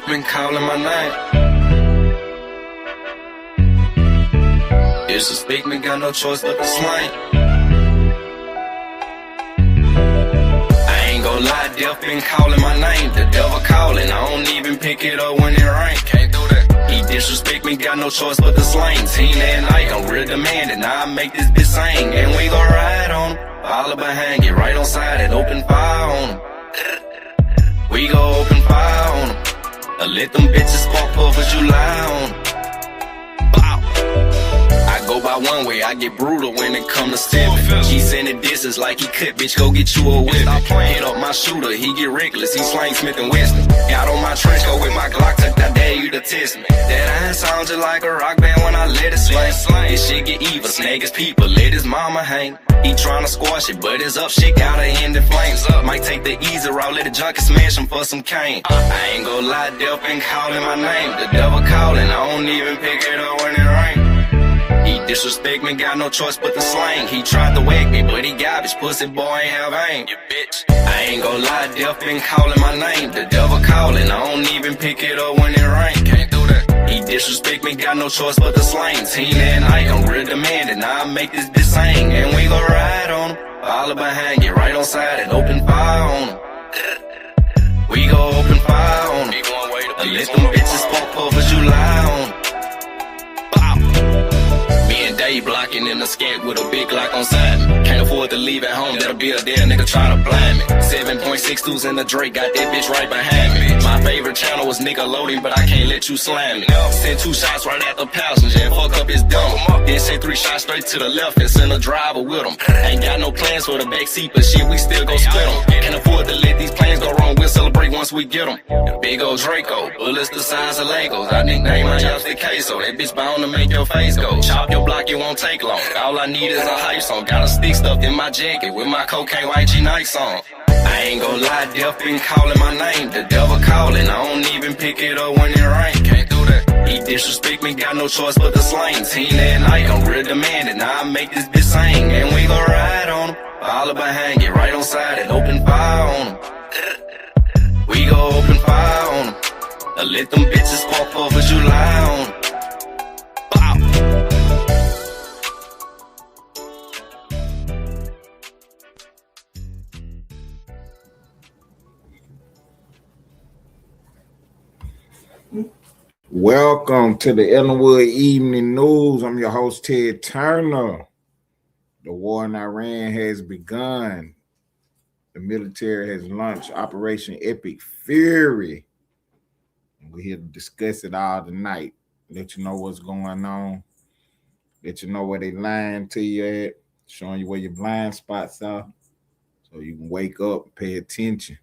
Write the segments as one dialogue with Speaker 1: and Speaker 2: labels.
Speaker 1: death been calling my name. Disrespect me, got no choice but to slang. I ain't gon' lie, death been calling my name. The devil calling, I don't even pick it up when it rain. Can't do that. He disrespect me, got no choice but to slang. Team that night, I'm real demanding. Now I make this bitch sing, and we gon' ride on him. Follow behind, get right on side and open fire on him. We gon' open fire on him. Let them bitches spark puff as you lie on him. I go by one way, I get brutal when it come to stepping. He sending distance like he could, bitch, go get you a whip. Hit up my shooter, he get reckless, he slang Smith and Weston. Got on my trench coat with my Glock tucked, I dare you to test me. That iron sound just like a rock band when I let it swing. This shit get evil, snag his people, let his mama hang. He tryna squash it, but his up shit gotta end in flames. Might take the easy route, let the junkie smash him for some cane. I ain't gon' lie, death been calling my name. The devil calling, I don't even pick it up when it rain. He disrespect me, got no choice but to slang. He tried to whack me, but he garbage, pussy boy ain't have aim. You bitch. I ain't gon' lie, death been calling my name. The devil calling, I don't even pick it up when it rain. Can't do that. He disrespect me, got no choice but to slang. Team that night, I'm real demanding. Now I make this bitch sing, and we gon' ride on him. Follow behind, get right on side and open fire on him. We gon' open fire on him. Let them bitches spark puff as you lie on him. Day blocking in the skank with a big Glock on side me. Can't afford to leave at home, that'll be a dead nigga try to blind me. 7.62s in the Drake, got that bitch right behind me. My favorite channel was Nickelodeon, but I can't let you slam me. Send 2 shots right at the passenger and fuck up his dumb. Then send 3 shots straight to the left and send a driver with him. Ain't got no plans for the backseat, but shit, we still go split them. Can't afford to let these plans go wrong, we'll celebrate once we get them. Big old Draco, bullets the size of Legos. I nickname my Yossi Queso, that bitch bound to make your face go. Chop your block, it won't take long. All I need is a hype song. Got a stick stuffed in my jacket with my cocaine white G Nights on. I ain't gon' lie, death been calling my name. The devil calling, I don't even pick it up when it rain. Can't do that. He disrespect me, got no choice but to slang. Team that night, I'm real demanding. Now I make this bitch sing, and we gon' ride on him. Follow behind, get right on side and open fire on him. We gon' open fire on him. Let them bitches spark puff as you lie on him.
Speaker 2: Welcome to the Ellenwood Evening News. I'm your host, Ted Turner. The war in Iran has begun. The military has launched Operation Epic Fury. We're here to discuss it all tonight. Let you know what's going on. Let you know where they lying to you at. Showing you where your blind spots are. So you can wake up and pay attention.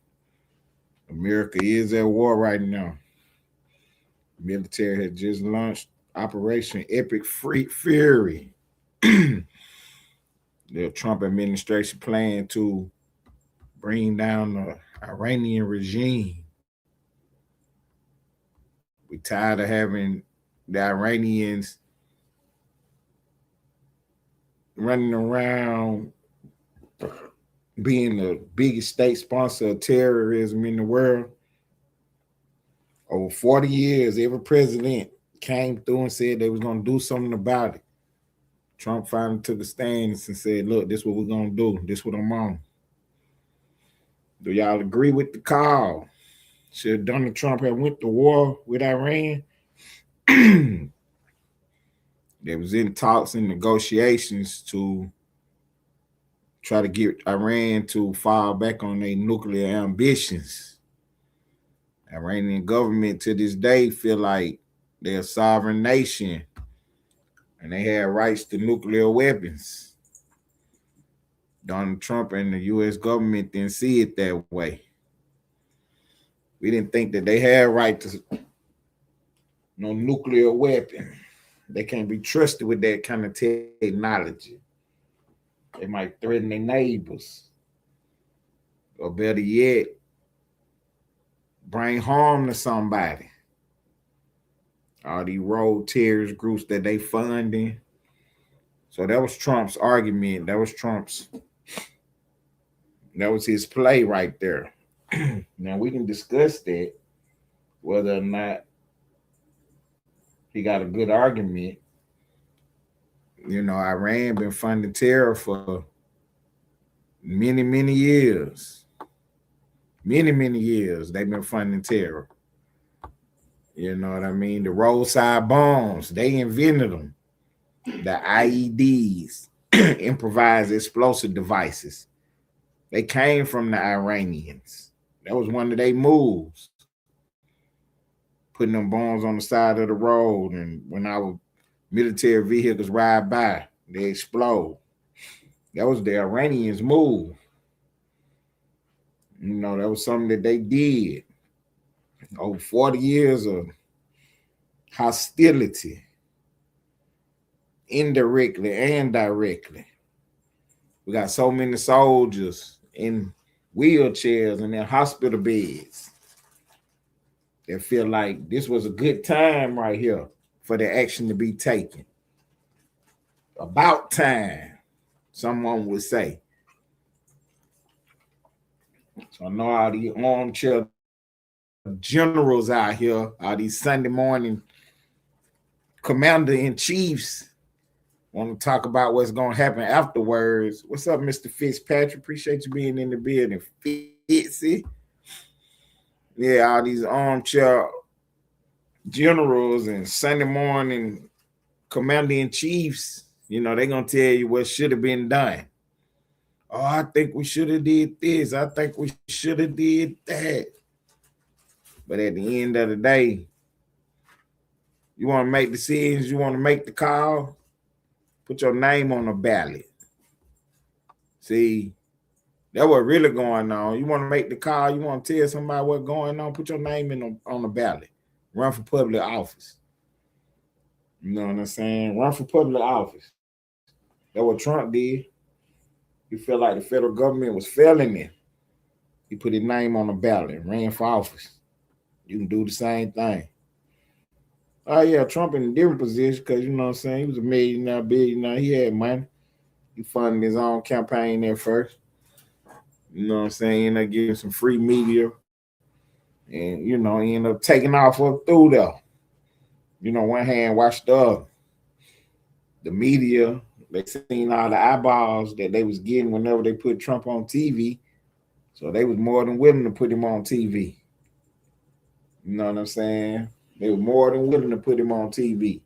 Speaker 2: America is at war right now. The military had just launched Operation Epic Fury. The Trump administration plan to bring down the Iranian regime. We're tired of having the Iranians running around being the biggest state sponsor of terrorism in the world. Over 40 years, every president came through and said they was going to do something about it. Trump finally took a stand and said, look, this is what we're going to do. This is what I'm on. Do y'all agree with the call? Should Donald Trump have went to war with Iran? They was in talks and negotiations to try to get Iran to fall back on their nuclear ambitions. Iranian government to this day feel like they're a sovereign nation and they have rights to nuclear weapons. Donald Trump and the U.S. government didn't see it that way. We didn't think that they had right to no nuclear weapon. They can't be trusted with that kind of technology. They might threaten their neighbors. Or better yet, bring harm to somebody. All these road terrorist groups that they funding. So that was Trump's argument. That was his play right there. Now we can discuss that. whether or not he got a good argument. Iran been funding terror for many, many years. Many, many years they've been funding terror. You know what I mean? The roadside bombs, they invented them. The IEDs, improvised explosive devices. They came from the Iranians. That was one of their moves. Putting them bombs on the side of the road, and when our military vehicles ride by, they explode. That was the Iranians' move. That was something that they did. Over 40 years of hostility, indirectly and directly. We got so many soldiers in wheelchairs and in hospital beds that feel like this was a good time right here for the action to be taken. About time, someone would say. So I know all these armchair generals out here, all these Sunday morning commander-in-chiefs want to talk about what's going to happen afterwards. What's up, Mr. Fitzpatrick? Appreciate you being in the building. Fitzy. Yeah, all these armchair generals and Sunday morning commander-in-chiefs, they're going to tell you what should have been done. Oh, I think we should have did this. I think we should have did that. But at the end of the day, you want to make decisions, you want to make the call, put your name on the ballot. See, that's what really going on. You want to make the call, you want to tell somebody what's going on, put your name on the ballot. Run for public office. You know what I'm saying? Run for public office. That's what Trump did. He felt like the federal government was failing him. He put his name on the ballot and ran for office. You can do the same thing. Oh, yeah, Trump in a different position because, you know what I'm saying, he was a millionaire, billionaire. He had money. He funded his own campaign there first. You know what I'm saying? He ended up getting some free media. And, he ended up taking off up through there. One hand washed the other. The media, they seen all the eyeballs that they was getting whenever they put Trump on TV. So they was more than willing to put him on TV. You know what I'm saying? They were more than willing to put him on TV.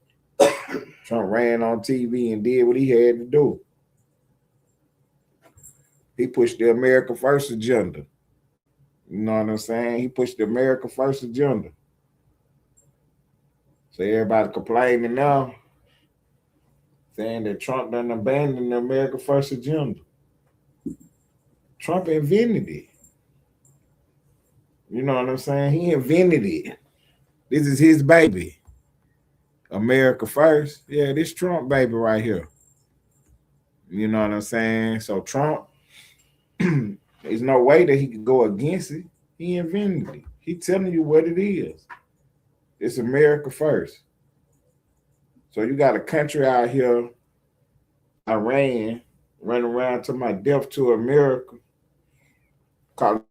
Speaker 2: Trump ran on TV and did what he had to do. He pushed the America First agenda. You know what I'm saying? He pushed the America First agenda. So everybody complaining now, saying that Trump done abandoned the America First agenda. Trump invented it. You know what I'm saying? He invented it. This is his baby. America First. Yeah, this Trump baby right here. You know what I'm saying? So Trump, there's no way that he could go against it. He invented it. He telling you what it is. It's America First. So you got a country out here, Iran, running around to my death to America, calling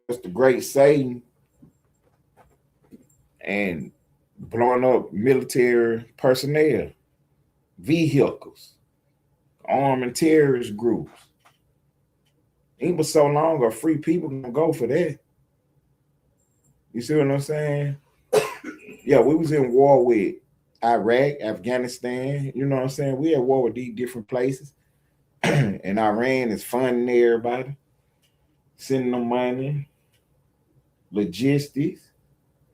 Speaker 2: us the great Satan, and blowing up military personnel, vehicles, arming terrorist groups. Even so long are free people gonna go for that. You see what I'm saying? Yeah, we was in war with Iraq, Afghanistan. You know what I'm saying? We at war with these different places. And Iran is funding everybody, sending them money, logistics,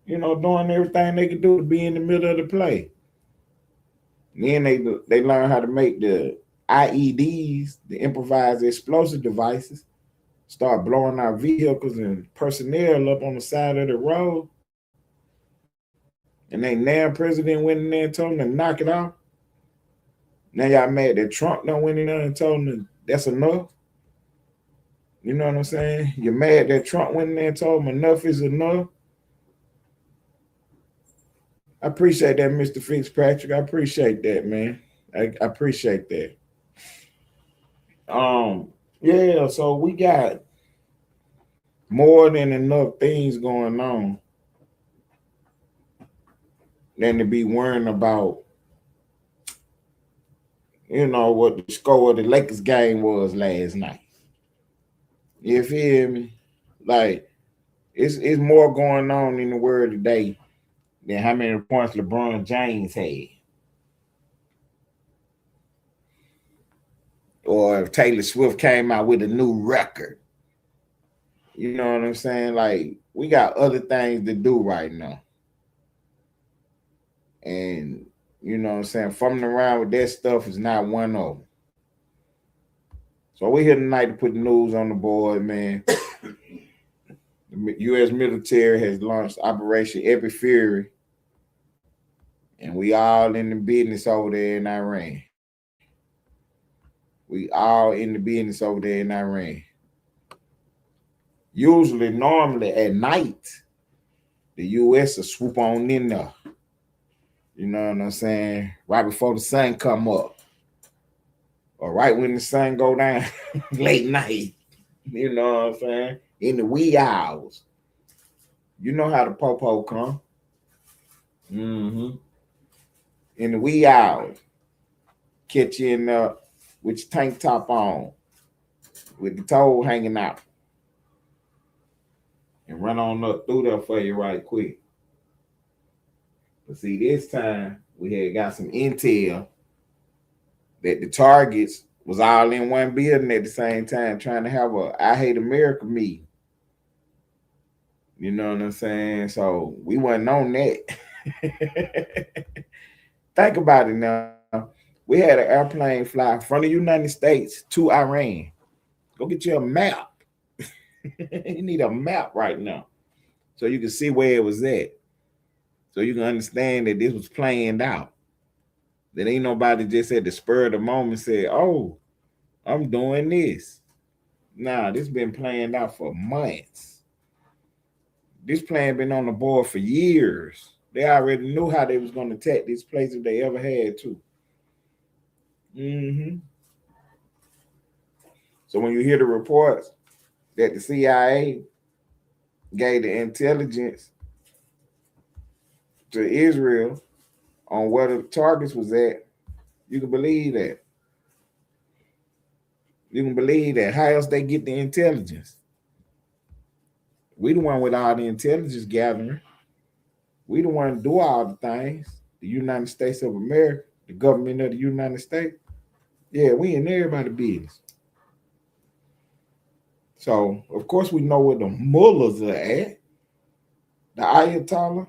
Speaker 2: doing everything they could do to be in the middle of the play. And then they learn how to make the IEDs, the improvised explosive devices, start blowing our vehicles and personnel up on the side of the road. And they now president went in there and told them to knock it off. Now y'all mad that Trump done went in there and told them that's enough. You know what I'm saying? You're mad that Trump went in there and told them enough is enough. I appreciate that, Mr. Fitzpatrick. I appreciate that, man. I appreciate that. Yeah, so we got more than enough things going on than to be worrying about, what the score of the Lakers game was last night. You feel me? Like, it's more going on in the world today than how many points LeBron James had. Or if Taylor Swift came out with a new record. You know what I'm saying? Like, we got other things to do right now. And, you know what I'm saying? Fumbling around with that stuff is not one of them. So we're here tonight to put the news on the board, man. The U.S. military has launched Operation Epic Fury, and we all in the business over there in Iran. We all in the business over there in Iran. Normally at night, the U.S. will swoop on in there. You know what I'm saying? Right before the sun come up. Or right when the sun go down, late night. You know what I'm saying? In the wee hours. You know how the popo come. In the wee hours. Catch you in with your tank top on. With the toe hanging out. And run on up through there for you right quick. But see, this time we had got some intel that the targets was all in one building at the same time trying to have a I Hate America meeting. You know what I'm saying? So we wasn't on that. Think about it now. We had an airplane fly from the United States to Iran. Go get you a map. You need a map right now so you can see where it was at. So you can understand that this was planned out. That ain't nobody just at the spur of the moment said, oh, I'm doing this. Nah, this been planned out for months. This plan been on the board for years. They already knew how they was going to attack this place if they ever had to. So when you hear the reports that the CIA gave the intelligence to Israel on where the targets was at, you can believe that. You can believe that. How else they get the intelligence? We the one with all the intelligence gathering. We the one to do all the things. The United States of America, the government of the United States. Yeah, we in everybody's business. So, of course, we know where the mullahs are at. The Ayatollah.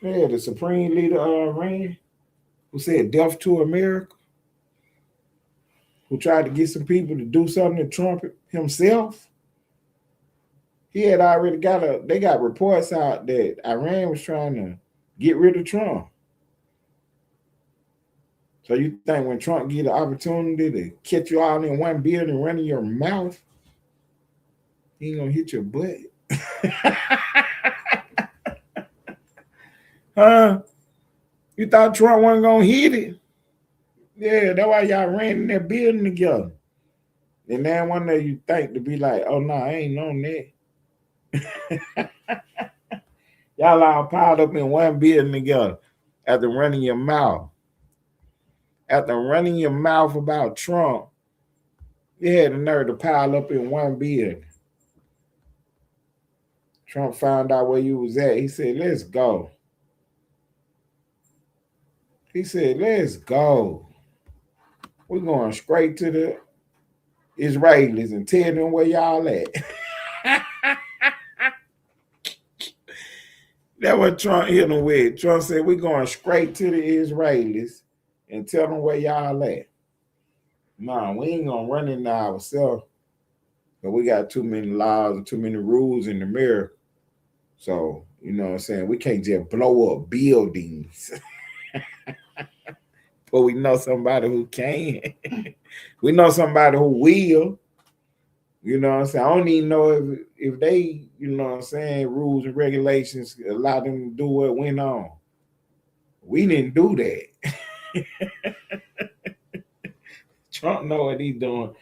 Speaker 2: Yeah, the supreme leader of Iran, who said death to America, who tried to get some people to do something to Trump himself. He had already they got reports out that Iran was trying to get rid of Trump. So you think when Trump get the opportunity to catch you all in one building running your mouth, he ain't gonna hit your butt? You thought Trump wasn't gonna hit it? Yeah, that's why y'all ran in that building together. And then one day you think to be like, oh no, I ain't on that. Y'all all piled up in one building together after running your mouth. After running your mouth about Trump, you had the nerve to pile up in one building. Trump found out where you was at. He said, let's go. He said, let's go. We're going straight to the Israelis and tell them where y'all at. That's what Trump hit them with. Trump said, we're going straight to the Israelis and tell them where y'all at. Nah, we ain't going to run into ourselves. But we got too many laws and too many rules in America. So, you know what I'm saying? We can't just blow up buildings. But we know somebody who can. We know somebody who will. You know what I'm saying? I don't even know if they, you know what I'm saying, rules and regulations allow them to do what went on. We didn't do that. Trump know what he's doing.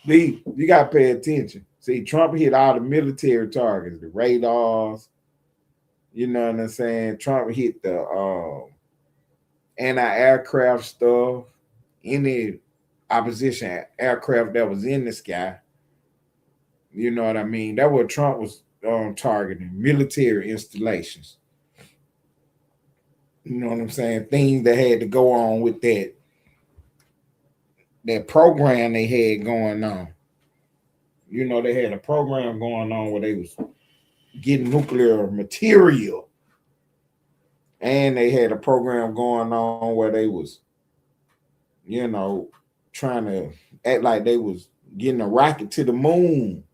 Speaker 2: You got to pay attention. See, Trump hit all the military targets, the radars, You know what I'm saying? Trump hit the anti-aircraft stuff, any opposition aircraft that was in the sky. You know what I mean? That's what Trump was targeting, military installations. You know what I'm saying? Things that had to go on with that program they had going on. You know, they had a program going on where they was getting nuclear material, and they had a program going on where they was, you know, trying to act like they was getting a rocket to the moon.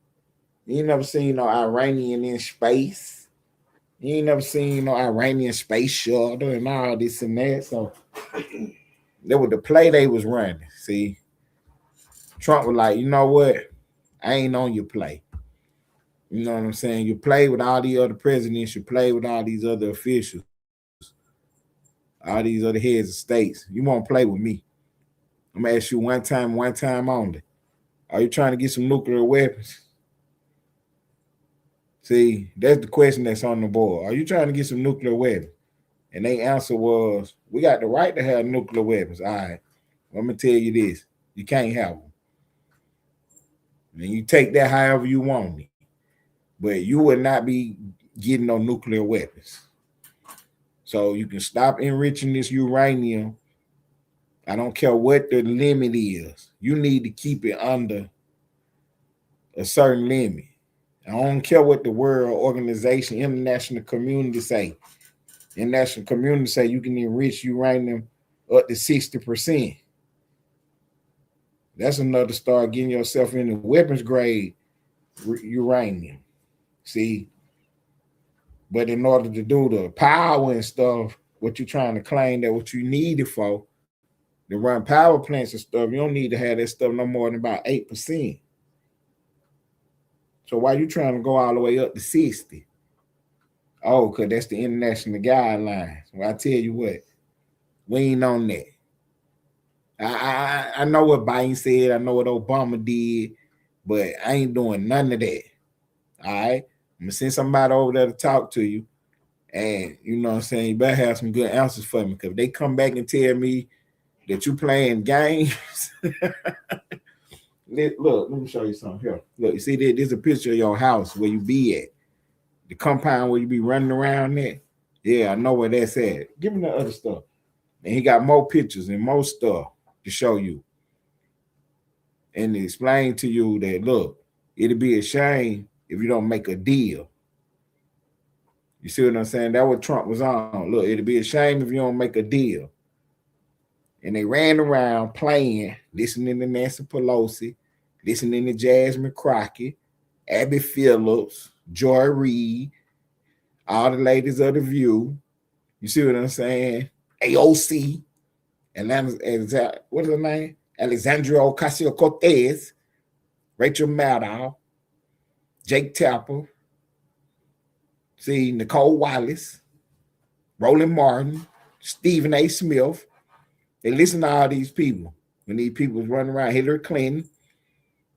Speaker 2: You ain't never seen no Iranian in space. You ain't never seen no Iranian space shuttle and all this and that. So that was the play they was running. See, Trump was like, you know what? I ain't on your play. You know what I'm saying? You play with all the other presidents. You play with all these other officials, all these other heads of states. You won't play with me. I'm gonna ask you one time only. Are you trying to get some nuclear weapons? See, that's the question that's on the board. Are you trying to get some nuclear weapons? And their answer was, we got the right to have nuclear weapons. All right. Well, I'm gonna tell you this: you can't have them. And you take that however you want it. But you would not be getting no nuclear weapons. So you can stop enriching this uranium. I don't care what the limit is. You need to keep it under a certain limit. I don't care what the world organization, international community say. International community say you can enrich uranium up to 60%. That's enough to start getting yourself into weapons grade uranium. See, but in order to do the power and stuff, what you're trying to claim that what you need it for, to run power plants and stuff, you don't need to have that stuff no more than about 8%. So why you trying to go all the way up to 60? Oh, because that's the international guidelines. Well, I tell you what, we ain't on that. I know what Biden said. I know what Obama did, but I ain't doing none of that. All right? I'm going to send somebody over there to talk to you. And, you know what I'm saying, you better have some good answers for me. Because if they come back and tell me that you playing games, look, let me show you something here. Look, you see, there's a picture of your house where you be at. The compound where you be running around at. Yeah, I know where that's at. Give me the other stuff. And he got more pictures and more stuff to show you. And explain to you that, look, it'd be a shame if you don't make a deal. You see what I'm saying? That's what Trump was on. Look, it'd be a shame if you don't make a deal. And they ran around playing, listening to Nancy Pelosi, listening to Jasmine Crockett, Abby Phillips, Joy Reid, all the ladies of The View. You see what I'm saying? AOC, Atlanta, what's her name? Alexandria Ocasio-Cortez, Rachel Maddow, Jake Tapper, see, Nicole Wallace, Roland Martin, Stephen A. Smith. They listen to all these people. When these people was running around, Hillary Clinton,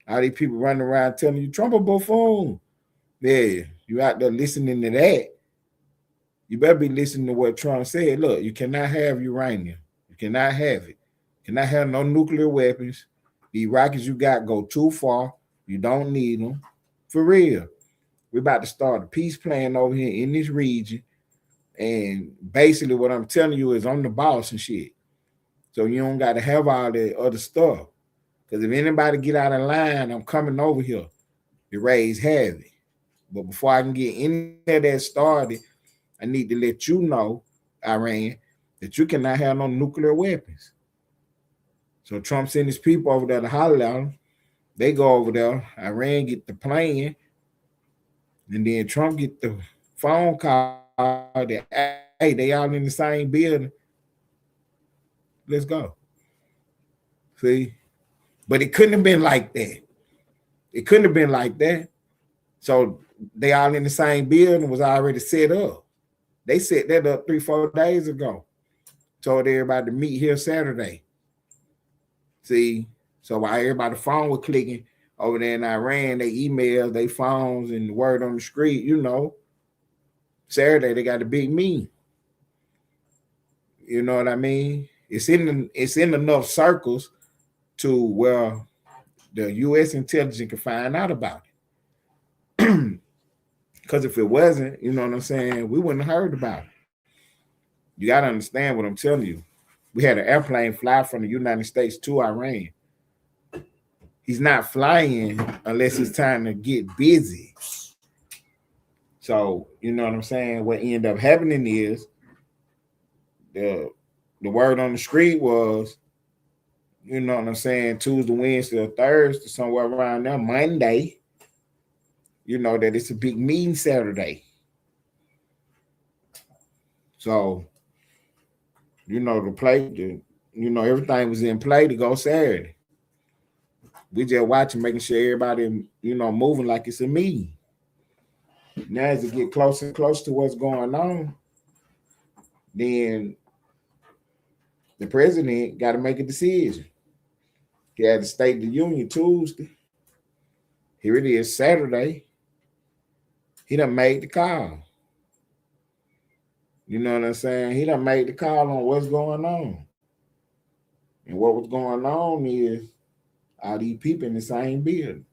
Speaker 2: all these people running around telling you Trump a buffoon. Yeah, you out there listening to that. You better be listening to what Trump said. Look, you cannot have uranium. You cannot have it. You cannot have no nuclear weapons. The rockets you got go too far. You don't need them. For real. We're about to start a peace plan over here in this region. And basically what I'm telling you is I'm the boss and shit. So you don't got to have all that other stuff. Because if anybody get out of line, I'm coming over here to raise havoc. But before I can get any of that started, I need to let you know, Iran, that you cannot have no nuclear weapons. So Trump sent his people over there to holler at them. They go over there. Iran get the plane. And then Trump get the phone call that, hey, they all in the same building. Let's go. See? But it couldn't have been like that. It couldn't have been like that. So they all in the same building was already set up. They set that up 3-4 days ago. Told everybody to meet here Saturday. See? So while everybody's phone was clicking over there in Iran, they emails, they phones, and the word on the street, you know, Saturday they got a big meeting. You know what I mean? It's in enough circles to where the U.S. intelligence can find out about it. Because if it wasn't, you know what I'm saying, we wouldn't have heard about it. You got to understand what I'm telling you. We had an airplane fly from the United States to Iran. He's not flying unless it's time to get busy. So, you know what I'm saying? What ended up happening is the word on the street was, you know what I'm saying, Tuesday, Wednesday, or Thursday, somewhere around there, Monday, you know, that it's a big meeting Saturday. So, you know, everything was in play to go Saturday. We just watching, making sure everybody, you know, moving like it's a meeting. Now, as it get closer and closer to what's going on, then the president got to make a decision. He had the State of the Union Tuesday. Here it is Saturday. He done made the call. You know what I'm saying? He done made the call on what's going on. And what was going on is all these people in the same building.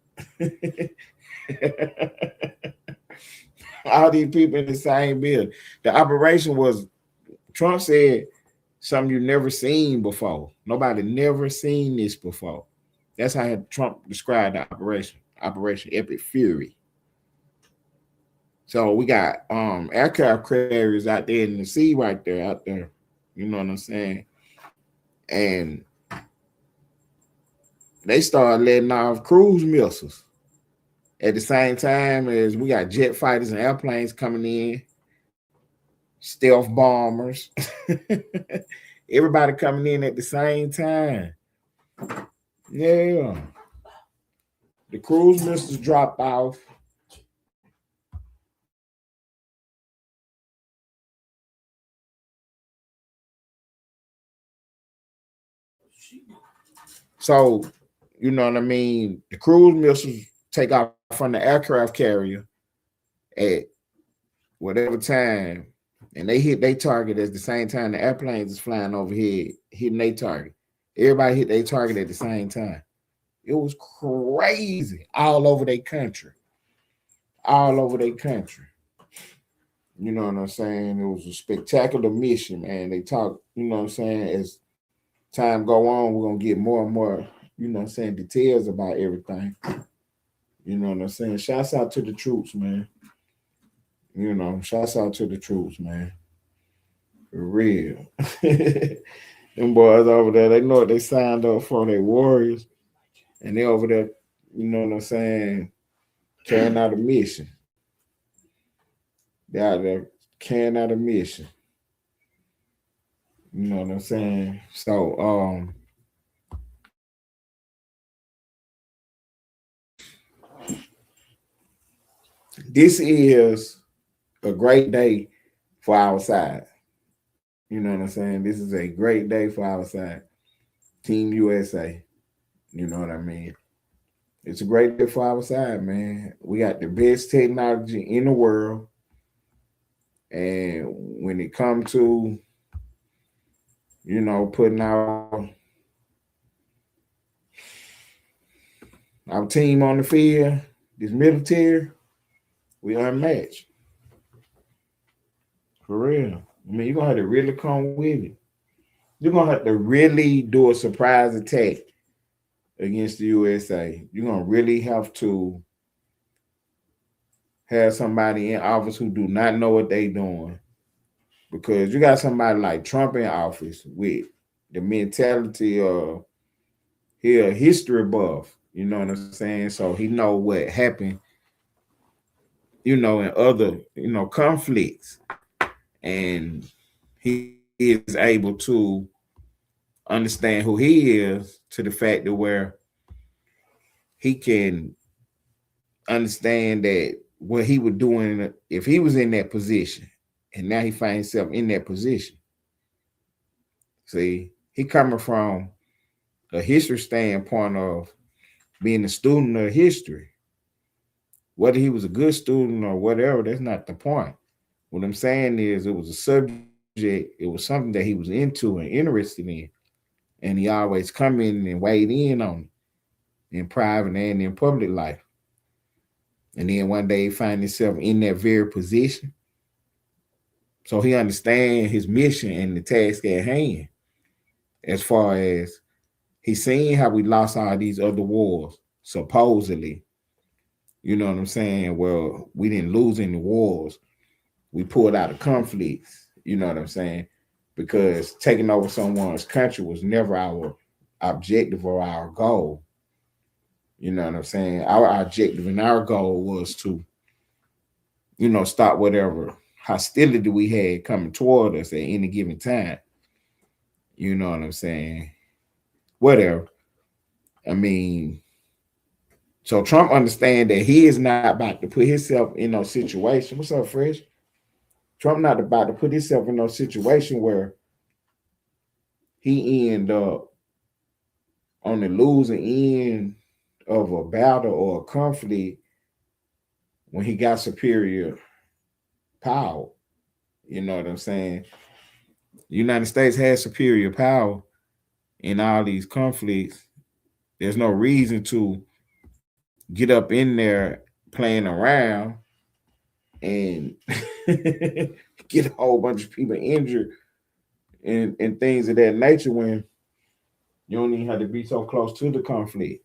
Speaker 2: All these people in the same building. The operation was, Trump said, something you've never seen before. Nobody never seen this before. That's how Trump described the operation. Operation Epic Fury. So we got aircraft carriers out there in the sea right there, out there. You know what I'm saying? And they started letting off cruise missiles at the same time as we got jet fighters and airplanes coming in, stealth bombers, everybody coming in at the same time. Yeah. The cruise missiles dropped off. So, you know what I mean? The cruise missiles take off from the aircraft carrier at whatever time, and they hit their target at the same time the airplanes is flying overhead, hitting their target. Everybody hit their target at the same time. It was crazy all over their country. All over their country. You know what I'm saying? It was a spectacular mission, man. They talk, you know what I'm saying, as time go on, we're going to get more and more, you know what I'm saying, details about everything. You know what I'm saying? Shouts out to the troops, man. You know, shouts out to the troops, man. For real. Them boys over there, they know what they signed up for, they warriors. And they over there, you know what I'm saying, carrying out a mission. They out there carrying out a mission. You know what I'm saying? So, this is a great day for our side. You know what I'm saying? This is a great day for our side. Team USA. You know what I mean? It's a great day for our side, man. We got the best technology in the world. And when it comes to, you know, putting our team on the field, this military, we unmatched. For real. I mean, you're going to have to really come with it. You're going to have to really do a surprise attack against the USA. You're going to really have to have somebody in office who do not know what they're doing. Because you got somebody like Trump in office with the mentality of he a history buff. You know what I'm saying? So he know what happened, you know, in other, you know, conflicts. And he is able to understand who he is to the fact that where he can understand that what he would do if he was in that position, and now he finds himself in that position. See, he coming from a history standpoint of being a student of history. Whether he was a good student or whatever, that's not the point. What I'm saying is, it was a subject. It was something that he was into and interested in, and he always come in and weighed in on it in private and in public life. And then one day he find himself in that very position. So he understand his mission and the task at hand. As far as he seen how we lost all these other wars, supposedly. You know what I'm saying? Well, we didn't lose any wars. We pulled out of conflicts. You know what I'm saying? Because taking over someone's country was never our objective or our goal. You know what I'm saying? Our objective and our goal was to, stop whatever hostility we had coming toward us at any given time. You know what I'm saying? Whatever. I mean, so Trump understand that he is not about to put himself in no situation. What's up, Fresh? Trump not about to put himself in no situation where he end up on the losing end of a battle or a conflict when he got superior power. You know what I'm saying? The United States has superior power in all these conflicts. There's no reason to get up in there playing around and get a whole bunch of people injured and things of that nature when you don't even have to be so close to the conflict.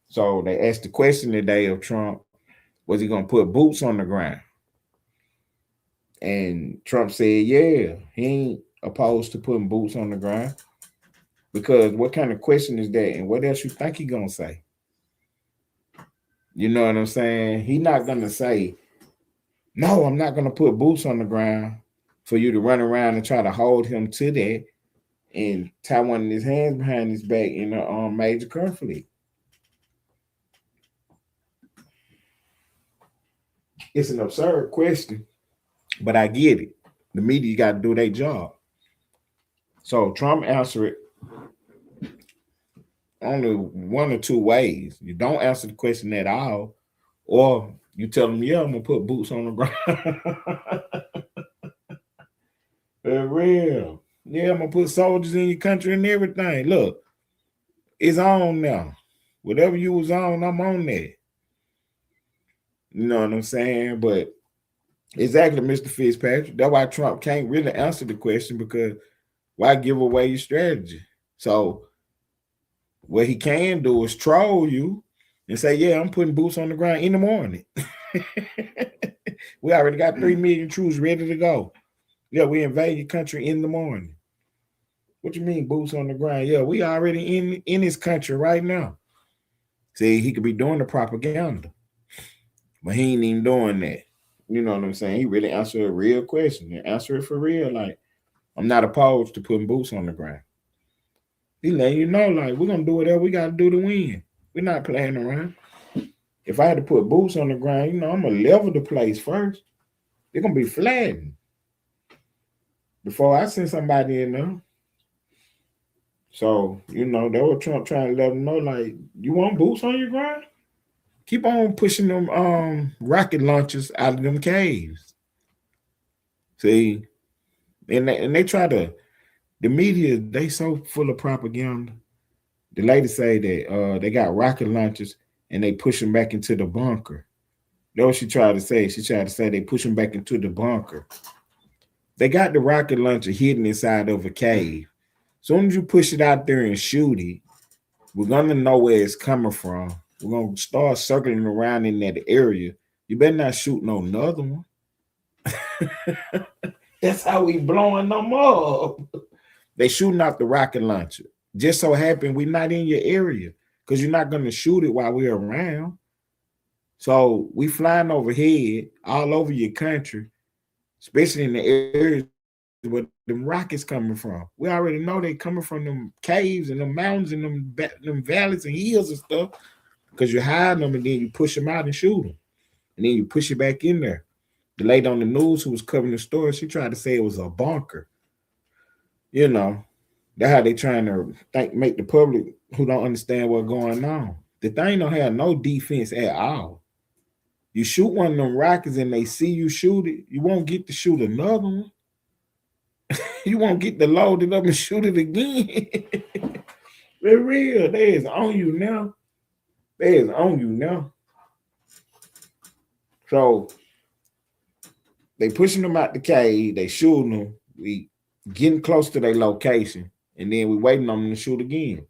Speaker 2: So they asked the question today of Trump, was he going to put boots on the ground? And Trump said, yeah, he ain't opposed to putting boots on the ground. Because what kind of question is that? And what else you think he going to say? You know what I'm saying? He not going to say, no, I'm not going to put boots on the ground for you to run around and try to hold him to that and tie one of his hands behind his back in a major conflict. It's an absurd question, but I get it. The media got to do their job. So Trump answered it only one or two ways. You don't answer the question at all, or you tell them, yeah, I'm going to put boots on the ground. For real. Yeah, I'm going to put soldiers in your country and everything. Look, it's on now. Whatever you was on, I'm on that. You know what I'm saying? But exactly, Mr. Fitzpatrick. That's why Trump can't really answer the question, because why give away your strategy? So what he can do is troll you and say, yeah, I'm putting boots on the ground in the morning. We already got 3 million troops ready to go. Yeah, we invade your country in the morning. What you mean boots on the ground? Yeah, we already in his country right now. See, he could be doing the propaganda, but he ain't even doing that. You know what I'm saying? He really answered a real question and answer it for real. Like, I'm not opposed to putting boots on the ground. He letting you know, like, we're gonna do whatever we gotta do to win. We're not playing around. If I had to put boots on the ground, I'm gonna level the place first. They're gonna be flattened before I send somebody in there. So, that was Trump trying to let them know, like, you want boots on your ground? Keep on pushing them rocket launchers out of them caves. See, and they try to, the media, they so full of propaganda. The lady say that they got rocket launchers and they push them back into the bunker. That's what she tried to say. She tried to say they push them back into the bunker. They got the rocket launcher hidden inside of a cave. Soon as you push it out there and shoot it, we're gonna know where it's coming from. We're gonna start circling around in that area. You better not shoot no another one. That's how we blowing them up. They shooting out the rocket launcher. Just so happen we're not in your area, because you're not gonna shoot it while we're around. So we flying overhead all over your country, especially in the areas where them rockets coming from. We already know they coming from them caves and them mountains and them valleys and hills and stuff, because you hide them and then you push them out and shoot them. And then you push it back in there. The lady on the news who was covering the story, she tried to say it was a bunker. That's how they trying to make the public who don't understand what's going on. The thing don't have no defense at all. You shoot one of them rockets and they see you shoot it, you won't get to shoot another one. You won't get to load it up and shoot it again. They're real. They is on you now. They is on you now. So they pushing them out the cave. They shooting them. We getting close to their location, and then we waiting on them to shoot again.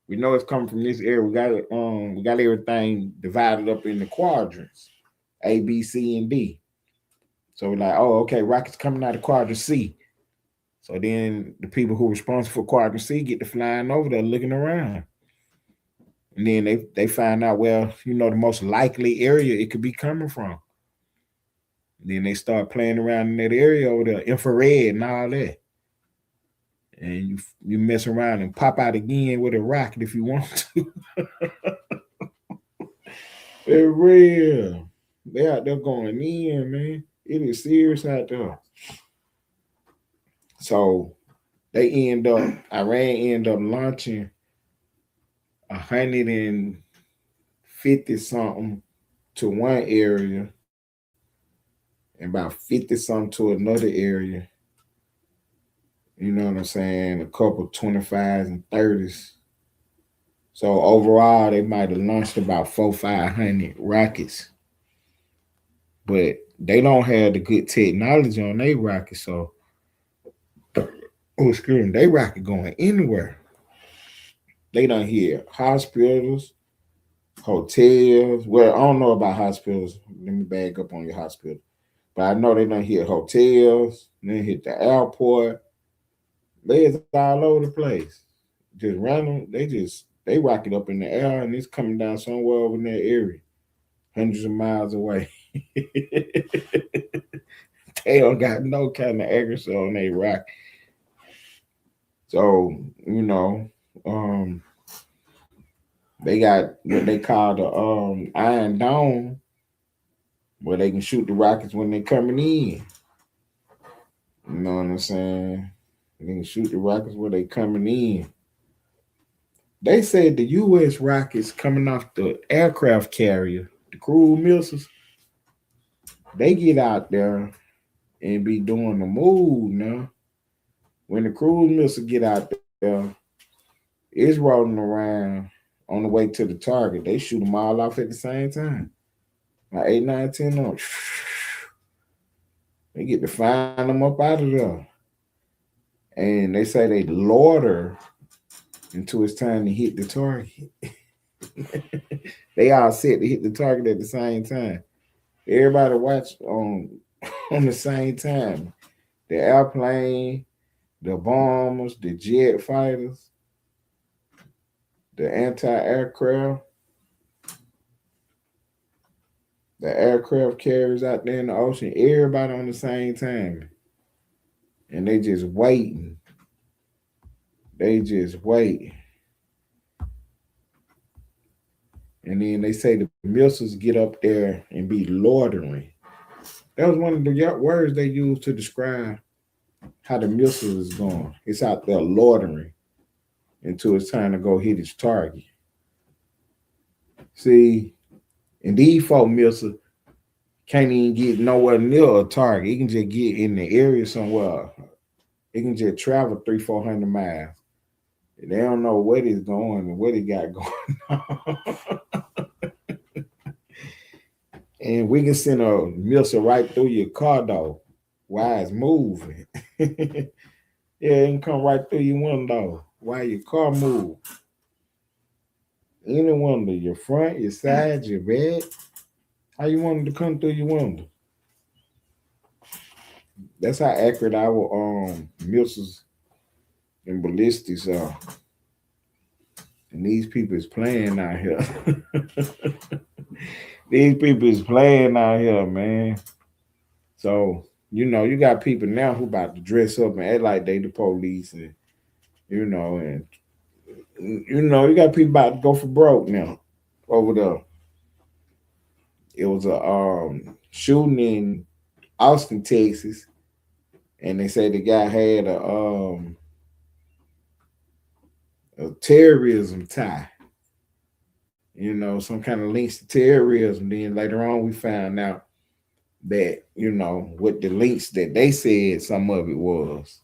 Speaker 2: We know it's coming from this area. We got everything divided up into quadrants, A, B, C, and D. So we're like, oh, okay, rockets coming out of quadrant C. So then the people who are responsible for quadrant C get to flying over there looking around. And then they find out, well, the most likely area it could be coming from. And then they start playing around in that area over there, infrared and all that. And you mess around and pop out again with a rocket if you want to. They're real. They out there going in, man. It is serious out there. So Iran end up launching 150 something to one area and about 50 something to another area. You know what I'm saying? A couple 25s and 30s. So overall, they might have launched about 400-500 rockets. But they don't have the good technology on their rockets, so excuse me, they rocket going anywhere. They done hit hospitals, hotels. Well, I don't know about hospitals. Let me back up on your hospital. But I know they done hit hotels, then hit the airport. They is all over the place. Just random. They rocket up in the air and it's coming down somewhere over in that area, hundreds of miles away. They don't got no kind of accuracy on their rocket. So, they got what they call the Iron Dome, where they can shoot the rockets when they're coming in. You know what I'm saying? They can shoot the rockets when they coming in. They said the U.S. rockets coming off the aircraft carrier, the cruise missiles, they get out there and be doing the move now. When the cruise missile get out there, it's rolling around on the way to the target. They shoot them all off at the same time. Like 8, 9, 10 on. They get to find them up out of there. And they say they loiter until it's time to hit the target. They all set to hit the target at the same time. Everybody watch on the same time. The airplane, the bombers, the jet fighters, the anti-aircraft, the aircraft carriers out there in the ocean, everybody on the same time. And they just waiting. They just wait. And then they say the missiles get up there and be loitering. That was one of the words they used to describe how the missile is going. It's out there loitering until it's time to go hit its target. See, and these folk missiles can't even get nowhere near a target. It can just get in the area somewhere. It can just travel 300-400 miles. They don't know where it's going and what it got going on. And we can send a missile right through your car though, while it's moving. Yeah, it can come right through your window while your car moves. Any window, your front, your side, your back. How you want it to come through your window? That's how accurate our missiles and ballistics are. And these people is playing out here. These people is playing out here, man. So, you got people now who about to dress up and act like they the police and, you got people about to go for broke now over there. It was a shooting in Austin, Texas, and they said the guy had a terrorism tie. some kind of links to terrorism. Then later on, we found out that, what the links that they said, some of it was,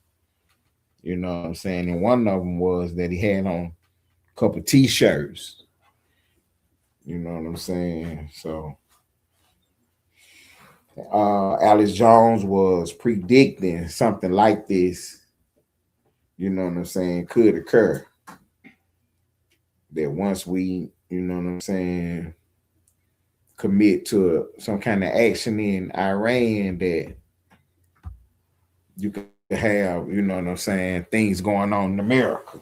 Speaker 2: you know what I'm saying? And one of them was that he had on a couple t-shirts, you know what I'm saying? So, Alex Jones was predicting something like this, you know what I'm saying, could occur. That once we, you know what I'm saying, commit to some kind of action in Iran, that you could have, you know what I'm saying, things going on in America,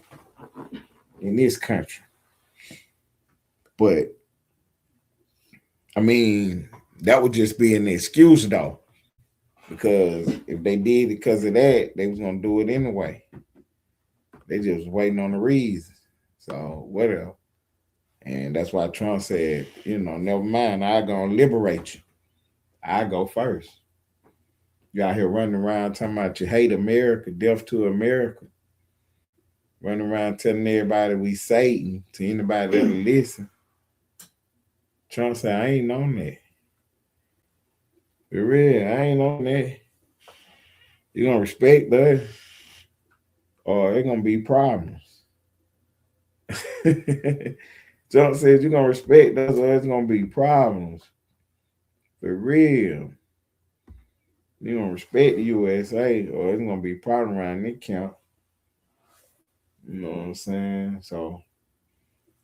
Speaker 2: in this country. But I mean, that would just be an excuse though, because if they did it because of that, they was gonna do it anyway. They just waiting on the reason. So whatever. And that's why Trump said, never mind, I gonna liberate you. I go first. You out here running around talking about you hate America, death to America. Running around telling everybody we Satan, to anybody that'll listen. Trump said, I ain't on that. For real, I ain't on that. You gonna respect us, or there's gonna be problems. Trump said you're gonna respect us, or there's gonna be problems. For real. You gonna respect the USA, or it's gonna be a problem around this camp. You know what I'm saying? So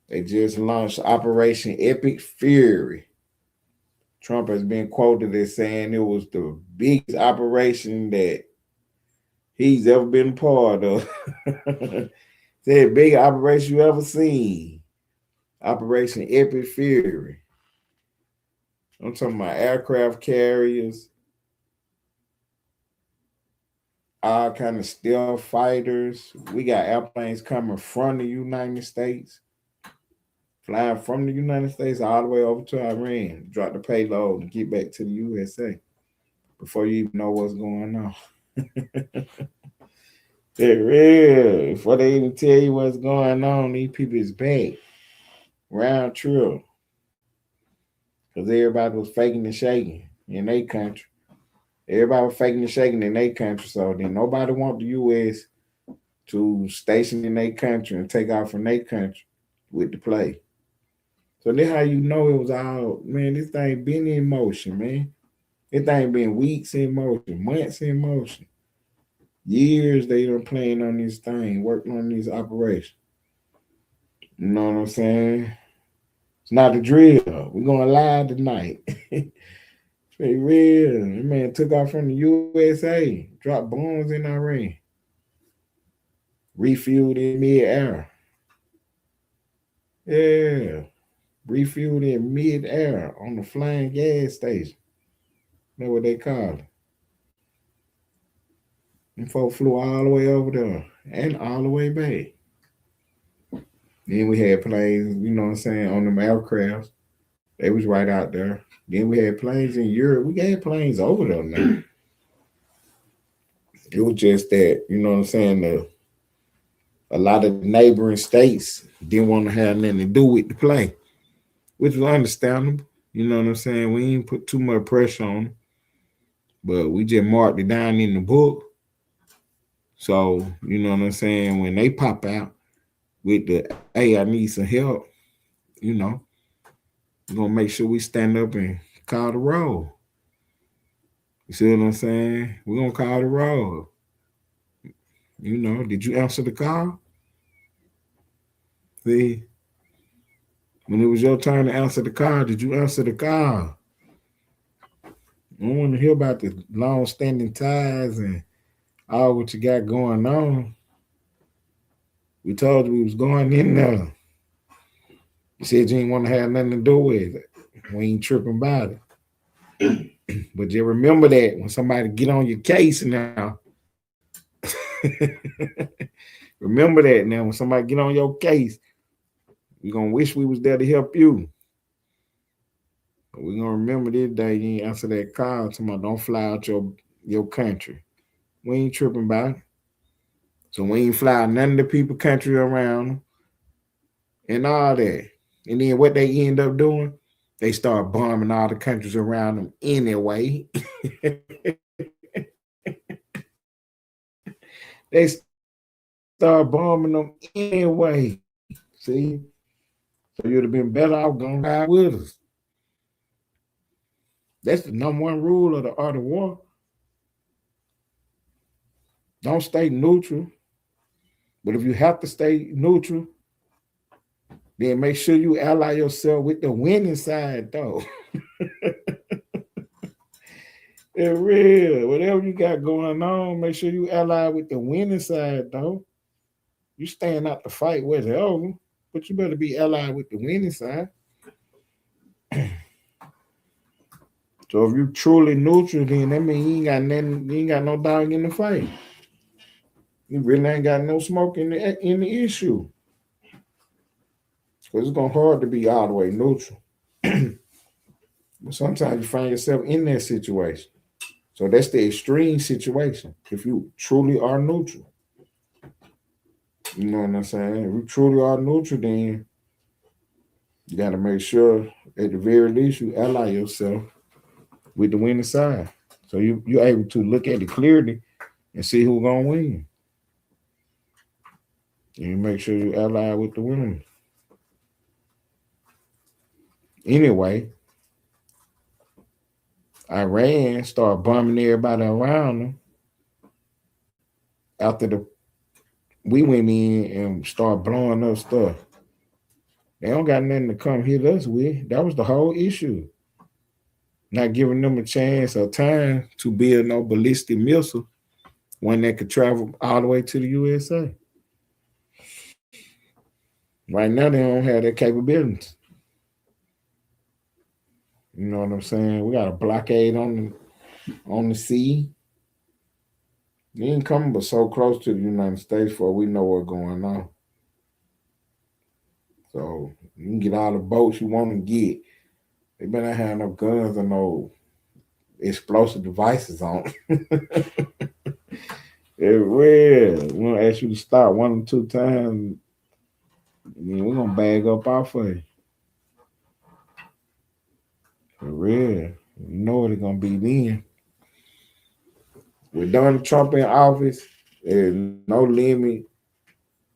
Speaker 2: they just launched Operation Epic Fury. Trump has been quoted as saying it was the biggest operation that he's ever been a part of. Said biggest operation you ever seen. Operation Epic Fury. I'm talking about aircraft carriers, all kind of stealth fighters. We got airplanes coming from the United States, flying from the United States all the way over to Iran, drop the payload and get back to the USA before you even know what's going on. They're real. Before they even tell you what's going on, these people is back. Round trip. Because everybody was faking and shaking in their country. Everybody was faking and shaking in their country. So then nobody want the U.S. to station in their country and take off from their country with the play. So that's how you know it was all, man, this thing been in motion, man. This thing been weeks in motion, months in motion. Years they done playing on this thing, working on this operation. You know what I'm saying? It's not a drill. We're going live tonight. Say real. That man took off from the USA, dropped bombs in Iran, refueled in mid-air. Yeah. Refueled in mid-air on the flying gas station. That's what they call it. And folks flew all the way over there and all the way back. Then we had planes, you know what I'm saying, on them aircrafts. They was right out there. Then we had planes in Europe. We had planes over there now. It was just that, you know what I'm saying, a lot of the neighboring states didn't want to have nothing to do with the plane, which was understandable. You know what I'm saying? We didn't put too much pressure on them, but we just marked it down in the book. So, you know what I'm saying, when they pop out with the, hey, I need some help, we're going to make sure we stand up and call the roll. You see what I'm saying? We're going to call the roll. Did you answer the call? See? When it was your turn to answer the call, did you answer the call? I don't want to hear about the long-standing ties and all what you got going on. We told you we was going in there. You said you didn't want to have nothing to do with it. We ain't tripping about it. But you remember that when somebody get on your case now. Remember that now when somebody get on your case, we're going to wish we was there to help you. But we're going to remember this day you ain't answer that call. Somebody don't fly out your country. We ain't tripping about it. So we ain't fly none of the people country around them and all that. And then what they end up doing, they start bombing all the countries around them anyway. They start bombing them anyway. See? So you'd have been better off going ride with us. That's the number one rule of the art of war. Don't stay neutral. But if you have to stay neutral, then make sure you ally yourself with the winning side, though. It's real. Whatever you got going on, make sure you ally with the winning side, though. You staying out the fight with it over, but you better be allied with the winning side. So if you truly neutral, then that means you ain't got nothing, you ain't got no dog in the fight. You really ain't got no smoke in the issue. Because it's gonna hard to be all the way neutral. But sometimes you find yourself in that situation. So that's the extreme situation. If you truly are neutral. You know what I'm saying? If you truly are neutral, then you gotta make sure at the very least you ally yourself with the winning side. So you're able to look at it clearly and see who's gonna win. And you make sure you ally with the winner. Anyway, Iran started bombing everybody around them after we went in and started blowing up stuff. They don't got nothing to come hit us with. That was the whole issue. Not giving them a chance or time to build no ballistic missile, one that could travel all the way to the USA. Right now, they don't have that capabilities. You know what I'm saying? We got a blockade on the sea. They ain't coming but so close to the United States before we know what's going on. So you can get all the boats you want to get. They better not have no guns or no explosive devices on. It's real. We're gonna ask you to stop 1 or 2 times, and then we're gonna bag up off of you. For real. You know what it's gonna be then. With Donald Trump in office, there's no limit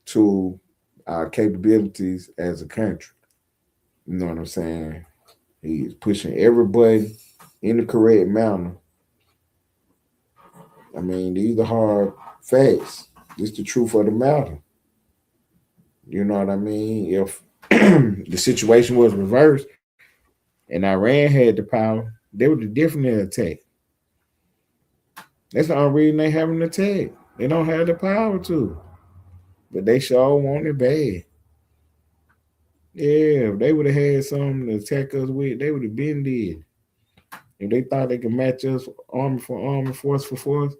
Speaker 2: to our capabilities as a country. You know what I'm saying? He's pushing everybody in the correct manner. I mean, these are hard facts. It's the truth of the matter. You know what I mean? If the situation was reversed and Iran had the power, they would have definitely attacked. That's the only reason they haven't attacked. They don't have the power to. But they sure want it bad. Yeah, if they would have had something to attack us with, they would have been dead. If they thought they could match us army for army, force for force,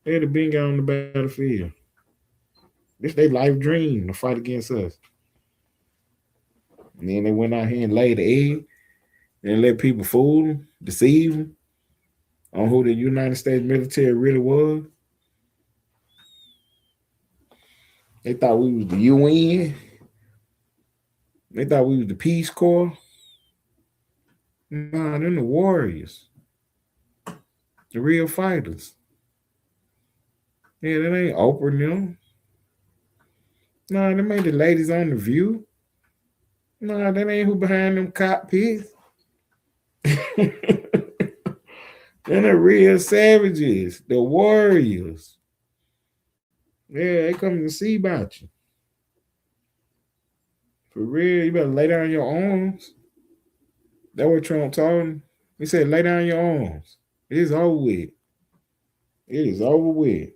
Speaker 2: they'd have been got on the battlefield. This their life dream to fight against us. And then they went out here and laid the egg and let people fool them, deceive them on who the United States military really was. They thought we was the UN. They thought we was the Peace Corps. Nah, them the warriors. The real fighters. Yeah, that ain't Oprah and them. Nah, them ain't the ladies on The View. Nah, that ain't who behind them cockpits. They're the real savages, the warriors. Yeah, they come to see about you. For real, you better lay down your arms. That's what Trump told him. He said, lay down your arms. It is over with. It is over with.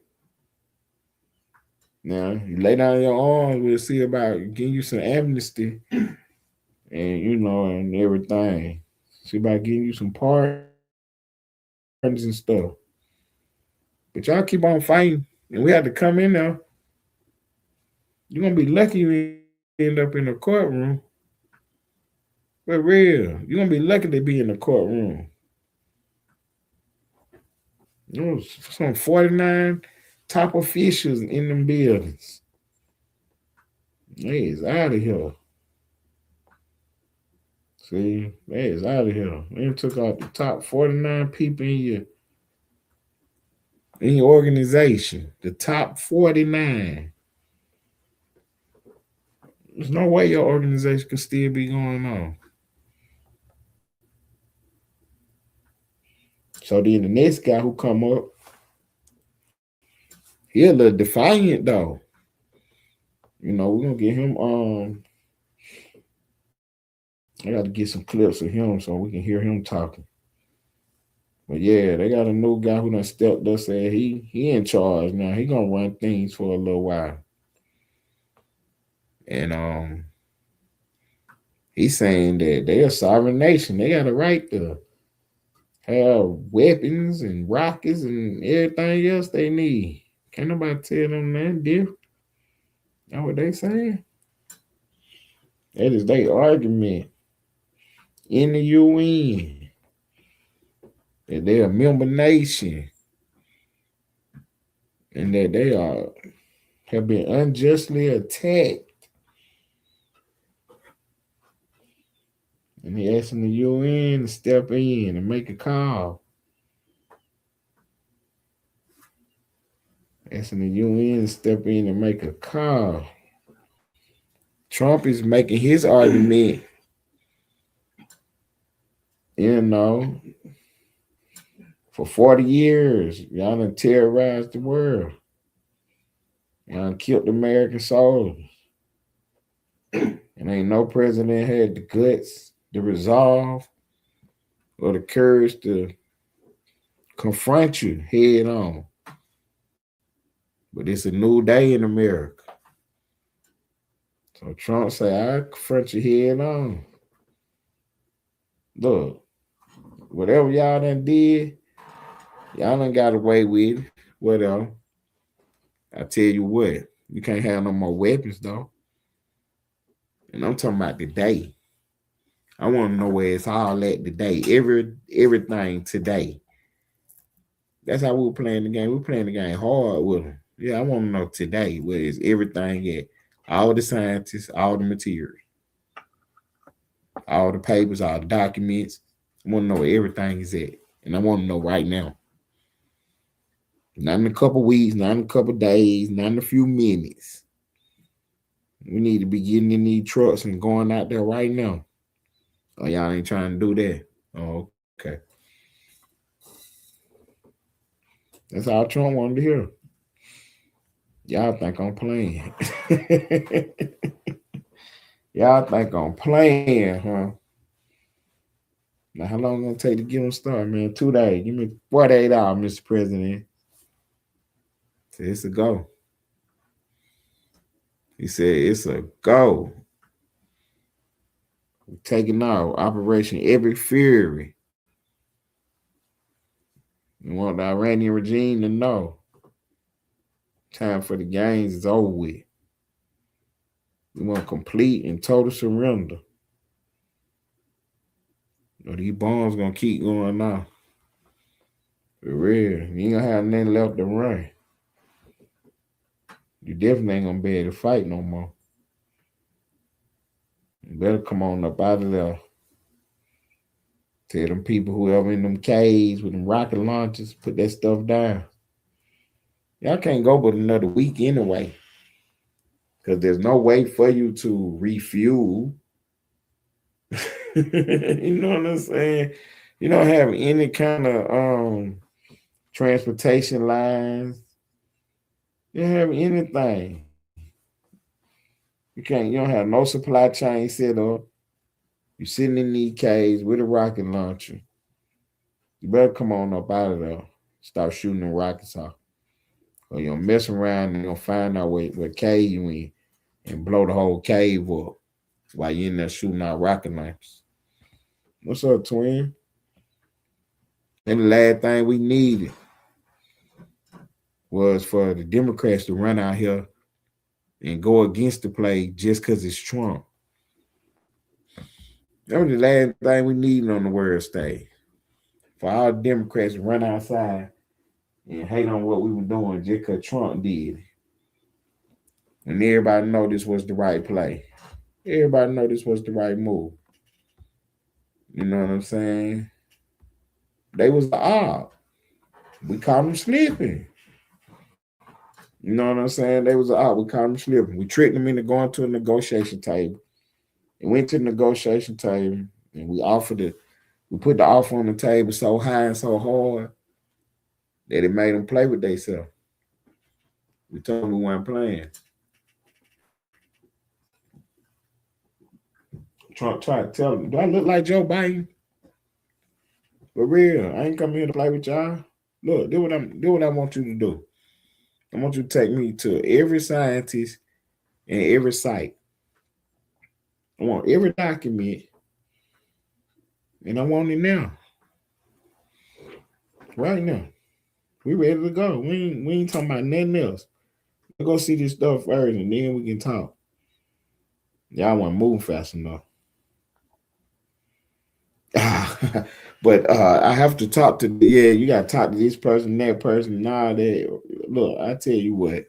Speaker 2: Now, you lay down your arms, we'll see about getting you some amnesty and, you know, and everything. See about getting you some pardons and stuff. But y'all keep on fighting, and we have to come in now. You're going to be lucky you end up in a courtroom. But real, you're going to be lucky to be in the courtroom. You know, some 49 top officials in them buildings. They is out of here. See, they is out of here. They took out the top 49 people in your organization. The top 49. There's no way your organization could still be going on. So then the next guy who come up, he a little defiant though. You know, we're gonna get him I gotta get some clips of him so we can hear him talking. But yeah, they got a new guy who done stepped up, said he in charge now. He gonna run things for a little while. And he's saying that they're a sovereign nation. They got a right to have weapons and rockets and everything else they need. Can't nobody tell them that different. That's what they saying. That is their argument in the UN. That they're a member nation. And that they have been unjustly attacked. And he asking the UN to step in and make a call. Asking the UN to step in and make a call. Trump is making his argument, you know, for 40 years, y'all done terrorized the world. Y'all done killed American soldiers. And ain't no president had the guts, the resolve, or the courage to confront you head on. But it's a new day in America. So Trump say, I confront you head on. Look, whatever y'all done did, y'all done got away with it. Whatever. I tell you what, you can't have no more weapons though. And I'm talking about today. I want to know where it's all at today. Everything today. That's how we were playing the game. We were playing the game hard with them. Yeah, I want to know today where is everything at. All the scientists, all the material, all the papers, all the documents. I want to know where everything is at. And I want to know right now. Not in a couple weeks, not in a couple days, not in a few minutes. We need to be getting in these trucks and going out there right now. Oh, y'all ain't trying to do that. Oh, okay. That's all Trump wanted to hear. Y'all think I'm playing. Y'all think I'm playing, huh? Now, how long gonna take to get them started, man? 2 days. Give me 48 hours, Mr. President. So it's a go. He said it's a go. We're taking out Operation Epic Fury. We want the Iranian regime to know. Time for the games is over with. We want complete and total surrender. These bombs gonna keep going off. For real. You ain't gonna have nothing left to run. You definitely ain't gonna be able to fight no more. You better come on up out of there. Tell them people whoever in them caves with them rocket launchers, put that stuff down. Y'all can't go but another week anyway. Because there's no way for you to refuel. You know what I'm saying? You don't have any kind of transportation lines. You don't have anything. You don't have no supply chain set up. You're sitting in these caves with a rocket launcher. You better come on up out of there. Start shooting the rockets off. Or you'll mess around and you'll find out what cave you in and blow the whole cave up while you're in there shooting out rocket launchers. What's up, twin? And the last thing we needed was for the Democrats to run out here and go against the play just because it's Trump. That was the last thing we needed on the world stage. For all Democrats to run outside and hate on what we were doing just because Trump did. And everybody know this was the right play. Everybody know this was the right move. You know what I'm saying? They was odd. We caught them slipping. You know what I'm saying? They was odd. We caught them slipping. We tricked them into going to a negotiation table. And went to the negotiation table and we put the offer on the table so high and so hard that it made them play with themselves. We told them we weren't playing. Trump tried to tell them, do I look like Joe Biden? For real, I ain't come here to play with y'all. Look, do what I want you to do. I want you to take me to every scientist and every site. I want every document, and I want it now. Right now. We ready to go. We ain't talking about nothing else. Let's go see this stuff first, and then we can talk. Y'all want to move fast enough. But I have to talk to, you got to talk to this person, that person, and all that. Look, I tell you what.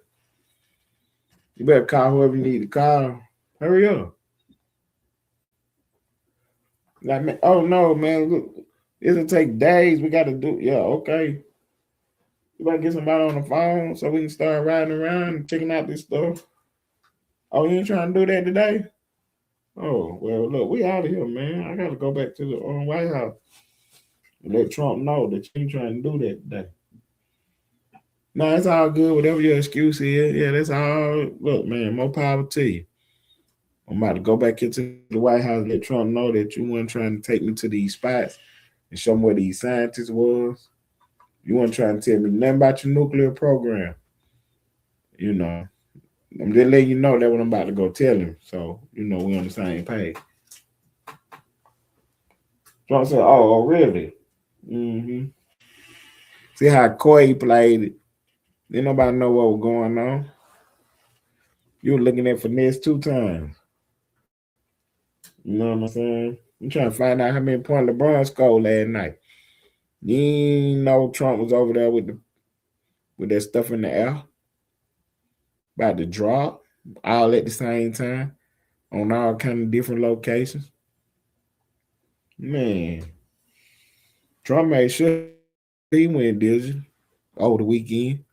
Speaker 2: You better call whoever you need to call. Hurry up. Like, man, oh, no, man. Look, it'll take days. We got to do, okay. You better get somebody on the phone so we can start riding around and checking out this stuff. Oh, you ain't trying to do that today? Oh, well, look, we out of here, man. I got to go back to the White House and let Trump know that you ain't trying to do that today. No, it's all good. Whatever your excuse is, that's all. Look, man, more power to you. I'm about to go back into the White House and let Trump know that you weren't trying to take me to these spots and show me where these scientists was. You weren't trying to tell me nothing about your nuclear program. You know, I'm just letting you know that what I'm about to go tell him. So, we're on the same page. Trump said, oh, really? Mm-hmm. See how coy he played it. Didn't nobody know what was going on. You were looking at finesse 2 times. You know what I'm saying? I'm trying to find out how many points LeBron scored last night. You ain't know Trump was over there with that stuff in the air. About to drop all at the same time on all kind of different locations. Man, Trump made sure he went digital over the weekend,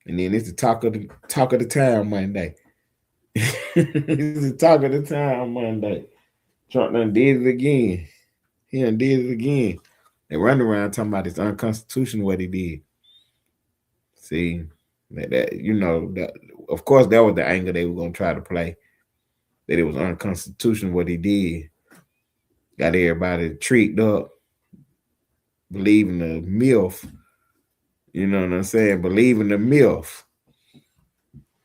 Speaker 2: and then it's the talk of the town Monday. It's the talk of the town Monday. Trump done did it again. He done did it again. They run around talking about it's unconstitutional what he did. See, that of course that was the angle they were gonna try to play. That it was unconstitutional what he did. Got everybody treated up, believing the MILF. You know what I'm saying? Believing the MILF.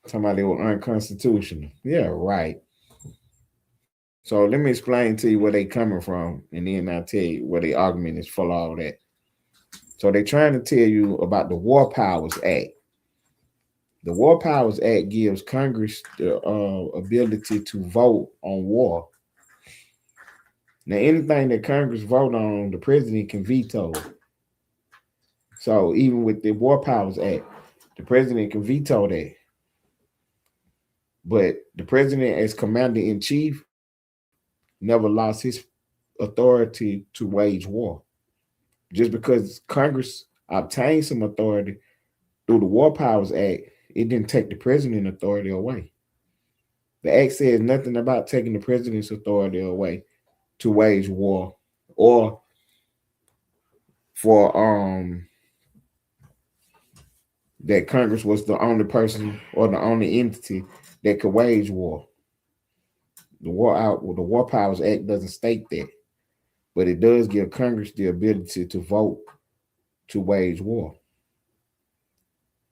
Speaker 2: Somebody was unconstitutional. Yeah, right. So let me explain to you where they coming from, and then I'll tell you where the argument is for all that. So they're trying to tell you about the War Powers Act. The War Powers Act gives Congress the ability to vote on war. Now, anything that Congress vote on, the president can veto. So even with the War Powers Act, the president can veto that. But the president, as commander-in-chief, never lost his authority to wage war. Just because Congress obtained some authority through the War Powers Act, it didn't take the president's authority away. The act says nothing about taking the president's authority away to wage war or for that Congress was the only person or the only entity that could wage war. The War Powers Act doesn't state that, but it does give Congress the ability to vote to wage war.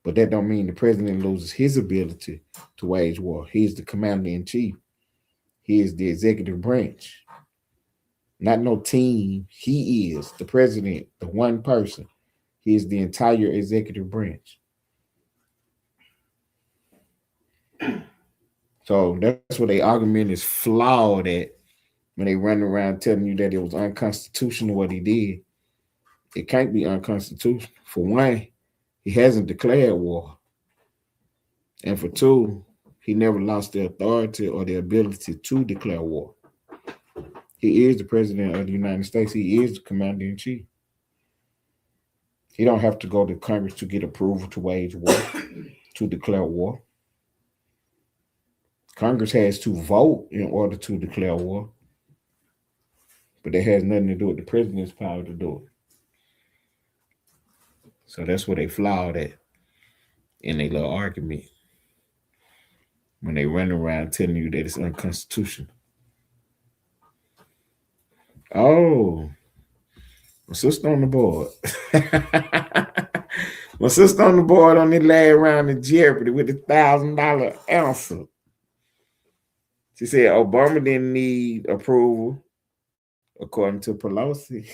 Speaker 2: But that don't mean the president loses his ability to wage war. He's the commander-in-chief. He is the executive branch. Not no team. He is the president, the one person. He is the entire executive branch. So that's what their argument is flawed at when they run around telling you that it was unconstitutional what he did. It can't be unconstitutional. For one, he hasn't declared war. And for two, he never lost the authority or the ability to declare war. He is the president of the United States. He is the commander in chief. He don't have to go to Congress to get approval to wage war, to declare war. Congress has to vote in order to declare war, but that has nothing to do with the president's power to do it. So that's where they flawed at in a little argument when they run around telling you that it's unconstitutional. Oh, my sister on the board. My sister on the board on the last round of Jeopardy with the $1,000 answer. She said Obama didn't need approval, according to Pelosi.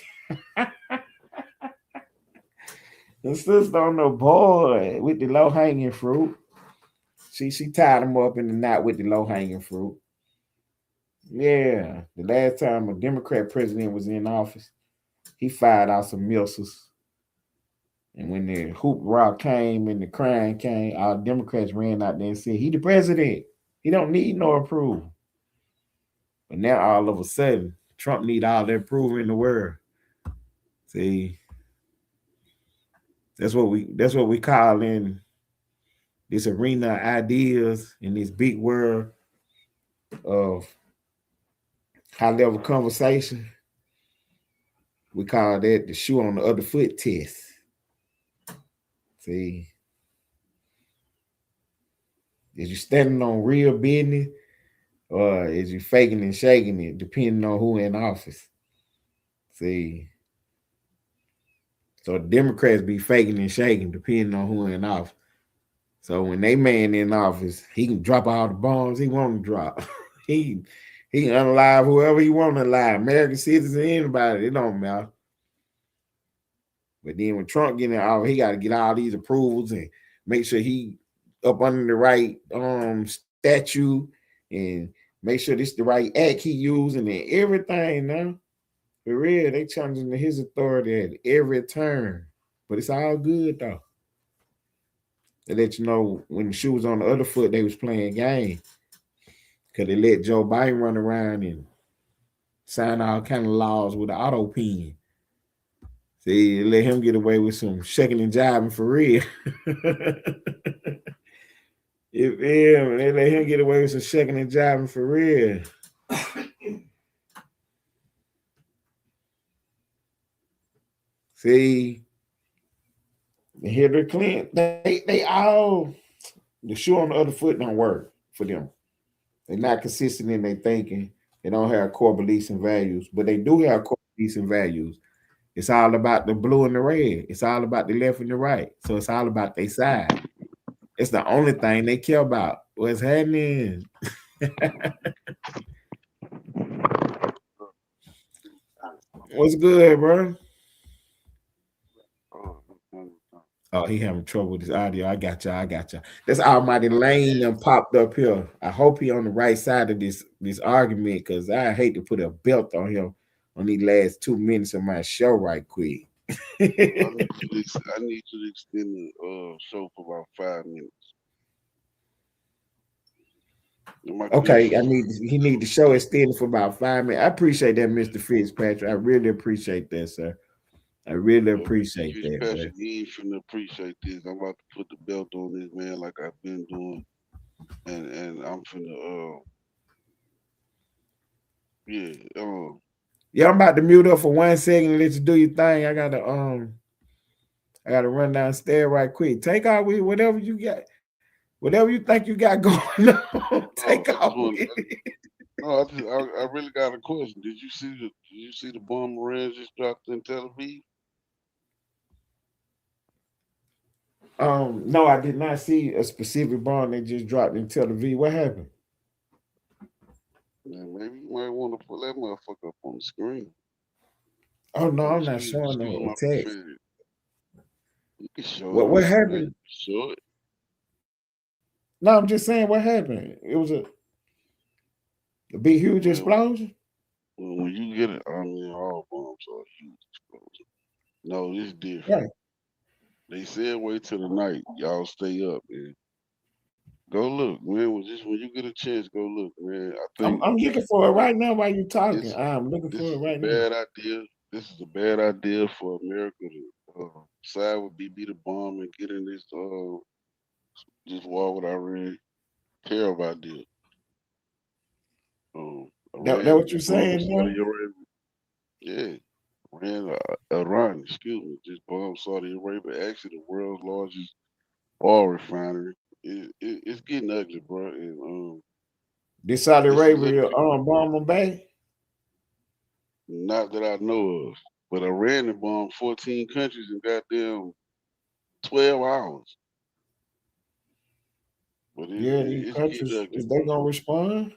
Speaker 2: The sister on the board with the low hanging fruit. She tied him up in the knot with the low hanging fruit. Yeah, the last time a Democrat president was in office, he fired out some missiles. And when the hoop rock came and the crying came, all Democrats ran out there and said, he the president. He don't need no approval. But now all of a sudden, Trump need all the approval in the world. See, that's what we call in this arena of ideas in this big world of high level conversation. We call that the shoe on the other foot test. See, is you standing on real business or is you faking and shaking it, depending on who in office? See, so the Democrats be faking and shaking, depending on who in office. So when they man in office, he can drop all the bombs he want to drop. he can unalive whoever he want to alive, American citizen, anybody, it don't matter. But then when Trump get in office, he got to get all these approvals and make sure he up under the right statute and make sure this the right act he using and everything now. For real, they challenging his authority at every turn. But it's all good though. They let you know when the shoe was on the other foot, they was playing game. Cause they let Joe Biden run around and sign all kind of laws with an auto pen. See, they let him get away with some shaking and jiving for real. They let him get away with some shaking and jiving for real. See, Hillary Clinton, they all, the shoe on the other foot don't work for them. They're not consistent in their thinking. They don't have core beliefs and values, but they do have core beliefs and values. It's all about the blue and the red. It's all about the left and the right. So it's all about their side. It's the only thing they care about. What's happening? What's good, bro? Oh, he having trouble with his audio. I got you. This Almighty Lane done popped up here. I hope he on the right side of this argument because I hate to put a belt on him on these last 2 minutes of my show right quick.
Speaker 3: I need you to extend the show for about 5 minutes.
Speaker 2: Okay, he need the show extended for about 5 minutes. I appreciate that, Mr. Fitzpatrick. I really appreciate that, sir. I really appreciate that.
Speaker 3: Patrick, you ain't finna appreciate this. I'm about to put the belt on this man like I've been doing, and I'm finna
Speaker 2: yeah, I'm about to mute up for 1 second and let you do your thing. I gotta run downstairs right quick. Take out with whatever you got, whatever you think you got going on. Take out with it.
Speaker 3: No, I really got a question. Did you see the bomb Rams just dropped in Tel Aviv?
Speaker 2: No, I did not see a specific bomb that just dropped in Tel Aviv. What happened?
Speaker 3: Yeah, maybe you might want to put that motherfucker up on the screen.
Speaker 2: Oh no, I'm not showing no text.
Speaker 3: You can show
Speaker 2: what happened?
Speaker 3: Show it.
Speaker 2: No, I'm just saying what happened. It was a big, huge explosion.
Speaker 3: Well, when you get it, I mean, all bombs are huge explosion. No, it's different.
Speaker 2: Right.
Speaker 3: They said wait till the night. Y'all stay up, man. Go look, man. Just when you get a chance, go look, man. I think
Speaker 2: I'm looking for it right now while you're talking.
Speaker 3: this
Speaker 2: I'm looking
Speaker 3: this
Speaker 2: for it
Speaker 3: is a
Speaker 2: right now.
Speaker 3: bad idea. This is a bad idea for America to side with BB the bomb and get in this war with Iran. Terrible idea.
Speaker 2: That
Speaker 3: Iran
Speaker 2: what you're
Speaker 3: just bombed
Speaker 2: saying
Speaker 3: Saudi
Speaker 2: now?
Speaker 3: Arabia. Yeah, Iran, excuse me, just bombed Saudi Arabia. Actually, the world's largest oil refinery. It's getting ugly, bro. And
Speaker 2: Did Saudi
Speaker 3: just to let
Speaker 2: Arabia
Speaker 3: people,
Speaker 2: bomb them back?
Speaker 3: not that I know of, but Iran had bombed 14 countries in goddamn 12 hours. But
Speaker 2: Yeah, these
Speaker 3: it's getting
Speaker 2: countries,
Speaker 3: ugly,
Speaker 2: is they
Speaker 3: bro.
Speaker 2: gonna respond?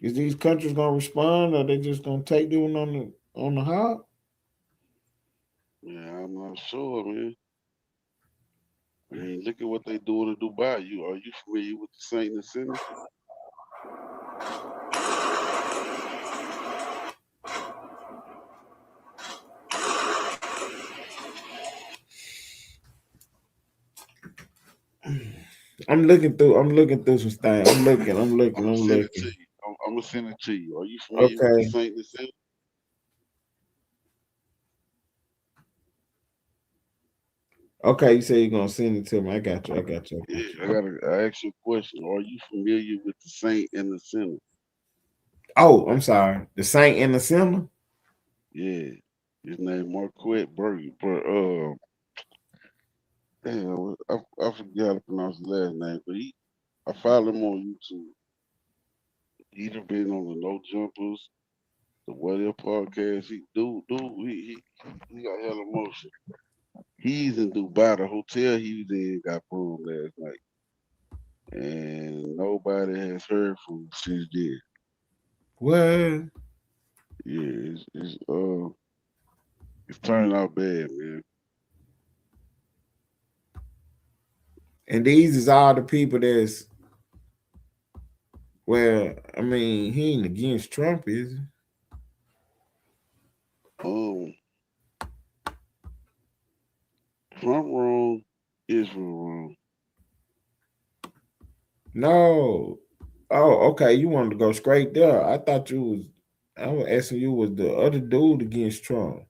Speaker 2: Is these countries gonna respond, or they just gonna take them on the hop?
Speaker 3: Yeah, I'm not sure, man. I mean, look at what they doing in Dubai. Are you familiar with the Saint and the Sinner?
Speaker 2: I'm looking through some things.
Speaker 3: I'm gonna
Speaker 2: I'm
Speaker 3: send it to
Speaker 2: looking.
Speaker 3: you. I'm gonna send it to you. Are you familiar with the
Speaker 2: Okay.
Speaker 3: Saint and the Sinner?
Speaker 2: Okay, you say you're gonna send it to me. I got you. I got you. I
Speaker 3: Yeah,
Speaker 2: got you.
Speaker 3: I ask you a question. Are you familiar with the Saint and the Sinner?
Speaker 2: Oh, I'm sorry. The Saint and the Sinner?
Speaker 3: Yeah, his name Marquette Burger, but damn, I forgot how to pronounce his last name, but I follow him on YouTube. He done been on the No Jumpers, the What If podcast. He got hella motion. He's in Dubai. The hotel he was in got bombed last night, and nobody has heard from him since then.
Speaker 2: What?
Speaker 3: Yeah, it's turning out bad, man.
Speaker 2: And these is all the people that's well, I mean, he ain't against Trump, is he?
Speaker 3: Um, Trump wrong, Israel wrong.
Speaker 2: No. Oh, okay. You wanted to go straight there. I was asking you was the other dude against Trump.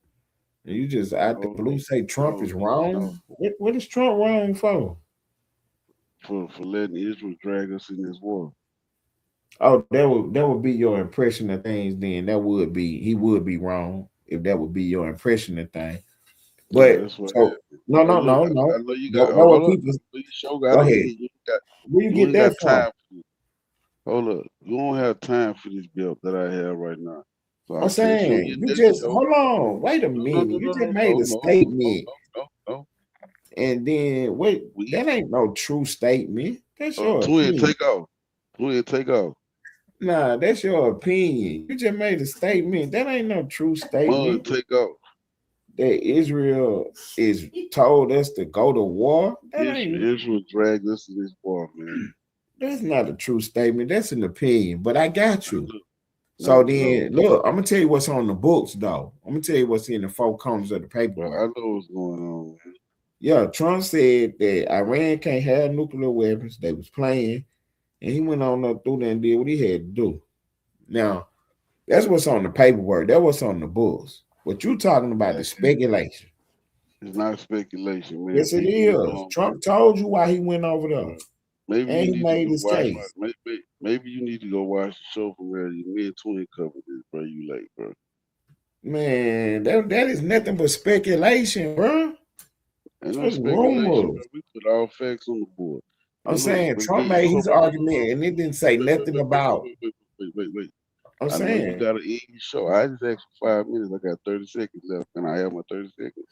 Speaker 2: And you just out the
Speaker 3: No,
Speaker 2: blue say Trump
Speaker 3: no,
Speaker 2: is
Speaker 3: no.
Speaker 2: wrong. What is Trump wrong for?
Speaker 3: For letting Israel drag us in this war.
Speaker 2: Oh, that would be your impression of things. Then that would be he would be wrong if that would be your impression of things.
Speaker 3: Yeah,
Speaker 2: But
Speaker 3: that's what
Speaker 2: so
Speaker 3: happened.
Speaker 2: no,
Speaker 3: Oh
Speaker 2: no,
Speaker 3: look,
Speaker 2: no,
Speaker 3: I
Speaker 2: no.
Speaker 3: know you got.
Speaker 2: That
Speaker 3: Oh,
Speaker 2: what
Speaker 3: hold up.
Speaker 2: people
Speaker 3: You sure got
Speaker 2: go
Speaker 3: to
Speaker 2: ahead.
Speaker 3: hear.
Speaker 2: Where you
Speaker 3: You
Speaker 2: get
Speaker 3: ain't
Speaker 2: that
Speaker 3: got
Speaker 2: from?
Speaker 3: time for this. Hold up. You don't have time for this belt that I have right now. So
Speaker 2: I'm
Speaker 3: I'll catch you on
Speaker 2: saying
Speaker 3: your
Speaker 2: you
Speaker 3: next
Speaker 2: just
Speaker 3: show.
Speaker 2: hold on, wait a
Speaker 3: No, no,
Speaker 2: minute.
Speaker 3: no,
Speaker 2: You
Speaker 3: no,
Speaker 2: just
Speaker 3: no,
Speaker 2: made
Speaker 3: no,
Speaker 2: a
Speaker 3: no, no,
Speaker 2: statement,
Speaker 3: no, no, no.
Speaker 2: and then wait,
Speaker 3: We
Speaker 2: that ain't no true statement. That's your
Speaker 3: twin
Speaker 2: opinion.
Speaker 3: take off. Twin take off.
Speaker 2: Nah, that's your opinion. You just made a statement. That ain't no true
Speaker 3: One
Speaker 2: statement.
Speaker 3: take off.
Speaker 2: That Israel is told us to go to war.
Speaker 3: Israel dragged us in this war, man.
Speaker 2: That's not a true statement. That's an opinion. But I got you. So
Speaker 3: No, no.
Speaker 2: then look, I'm gonna tell you what's on the books though. I'm gonna tell you what's in the four corners of the
Speaker 3: But
Speaker 2: paperwork.
Speaker 3: I know what's going on, man.
Speaker 2: Yeah, Trump said that Iran can't have nuclear weapons. They was playing, and he went on up through there and did what he had to do. Now, that's what's on the paperwork. That's what's on the books. What you talking about is speculation.
Speaker 3: It's not speculation, man.
Speaker 2: Yes, it
Speaker 3: People need to
Speaker 2: is.
Speaker 3: go.
Speaker 2: Trump told you why he went over there,
Speaker 3: Uh, maybe
Speaker 2: and
Speaker 3: you
Speaker 2: he
Speaker 3: need to
Speaker 2: made
Speaker 3: go
Speaker 2: his
Speaker 3: watch
Speaker 2: case.
Speaker 3: maybe you need to go watch the show from where me and Twin covered this, bro. You late, bro.
Speaker 2: Man, that is nothing but speculation, bro.
Speaker 3: Ain't no
Speaker 2: That's
Speaker 3: speculation,
Speaker 2: rumors.
Speaker 3: bro. We put all facts on the board.
Speaker 2: I'm
Speaker 3: And look,
Speaker 2: saying
Speaker 3: but
Speaker 2: Trump
Speaker 3: wait,
Speaker 2: made
Speaker 3: hold
Speaker 2: his
Speaker 3: up,
Speaker 2: argument, and it didn't say nothing about.
Speaker 3: wait.
Speaker 2: I'm
Speaker 3: I know you
Speaker 2: saying,
Speaker 3: got an easy show. I just asked for 5 minutes. I got 30 seconds left. Can I have my 30 seconds?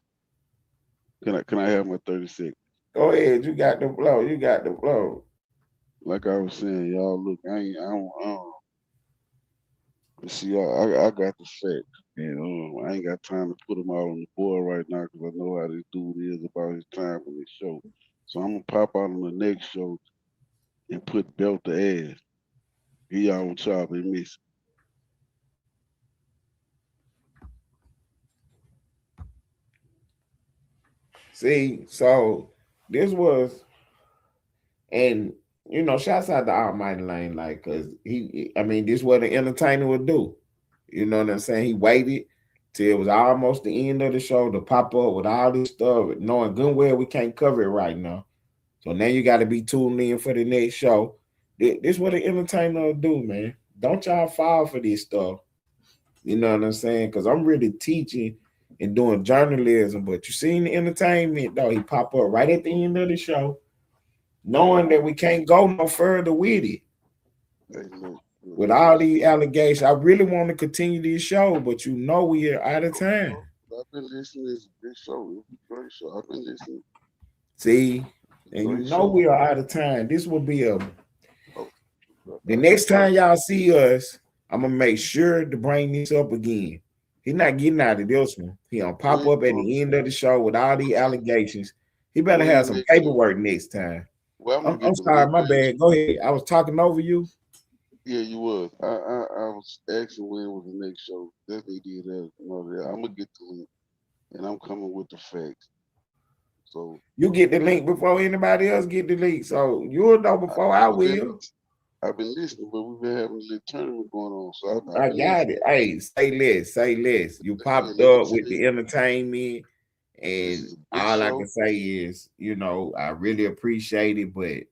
Speaker 3: Can I have my 30 seconds?
Speaker 2: go ahead. You got the flow. You got the flow.
Speaker 3: Like I was saying, y'all look, I don't see, I got the facts. And I ain't got time to put them out on the board right now because I know how this dude is about his time on this show. So I'm gonna pop out on the next show and put belt to ass. He y'all on chop and miss.
Speaker 2: See, so this was, and shouts out to Almighty Lane, like, cause this is what an entertainer would do. You know what I'm saying? He waited till it was almost the end of the show to pop up with all this stuff, knowing good well we can't cover it right now. So now you got to be tuned in for the next show. This is what an entertainer will do, man. Don't y'all fall for this stuff. You know what I'm saying? Because I'm really teaching and doing journalism, but you seen the entertainment, though. He pop up right at the end of the show, knowing that we can't go no further with it. With all these allegations, I really want to continue this show, but we are out of time.
Speaker 3: I've been listening to this show. It's a great show. I've been listening.
Speaker 2: See, and we are out of time. This will be the next time y'all see us, I'm gonna make sure to bring this up again. He's not getting out of this one. He gonna pop up at the end of the show with all these allegations. He better have some paperwork next time. Well, I'm sorry, my bad. Go ahead. I was talking over you.
Speaker 3: Yeah, you was. I was asking when was the next show. Definitely did that. I'm gonna get the link, and I'm coming with the facts. So
Speaker 2: you get the link before anybody else get the link. So you'll know before I will.
Speaker 3: I've been listening, but we've been having a little tournament going on. So
Speaker 2: I got it. Hey, say less. You popped up with the entertainment, and all I can say is, I really appreciate it. But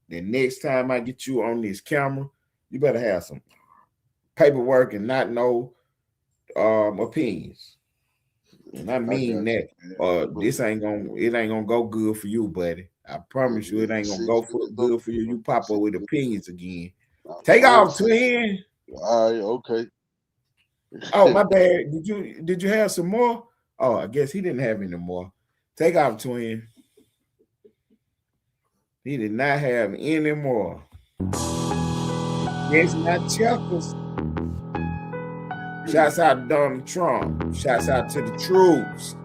Speaker 2: the next time I get you on this camera, you better have some paperwork and not no opinions. And I mean that. It ain't gonna go good for you, buddy. I promise you, it ain't gonna go good for you. You pop up with opinions again. Take off, twin.
Speaker 3: All right, okay.
Speaker 2: Oh, my bad. Did you have some more? Oh, I guess he didn't have any more. Take off, twin. He did not have any more. It's not checkers. Shouts out to Donald Trump. Shouts out to the troops.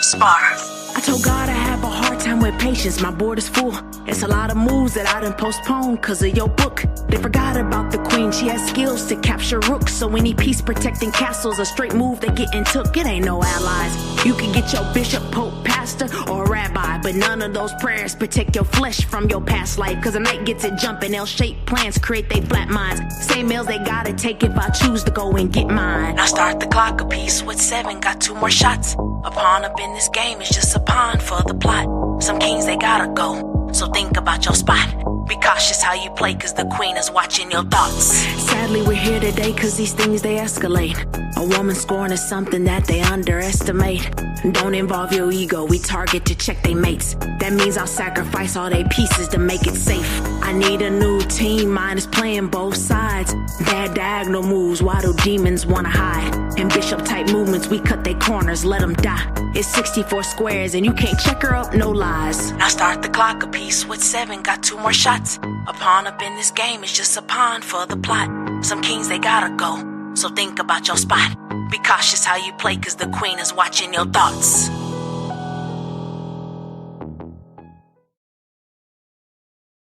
Speaker 4: Spar. I told God I have a hard time with patience. My board is full. It's a lot of moves that I done postponed cause of your book. They forgot about the queen. She has skills to capture rooks. So any peace protecting castles, a straight move they getting took. It ain't no allies. You can get your bishop, pope, pastor, or rabbi, but none of those prayers protect your flesh from your past life. Cause a night gets it jumping. L-shaped plans create they flat minds. Same meals they gotta take if I choose to go and get mine. I start the clock a piece with 7, got 2 more shots. A pawn up in this game is just a pawn for the plot. Some kings they gotta go, so think about your spot. Be cautious how you play cause the queen is watching your thoughts. Sadly we're here today cause these things they escalate. A woman scorn is something that they underestimate. Don't involve your ego, we target to check they mates. That means I'll sacrifice all they pieces to make it safe. I need a new team, mine is playing both sides. Bad diagonal moves, why do demons wanna hide? In bishop type movements, we cut they corners, let them die. It's 64 squares and you can't check her up, no lies. Now start the clock a piece with 7, got 2 more shots. A pawn up in this game is just a pawn for the plot. Some kings they gotta go, so think about your spot. Be cautious how you play cause the queen is watching your thoughts.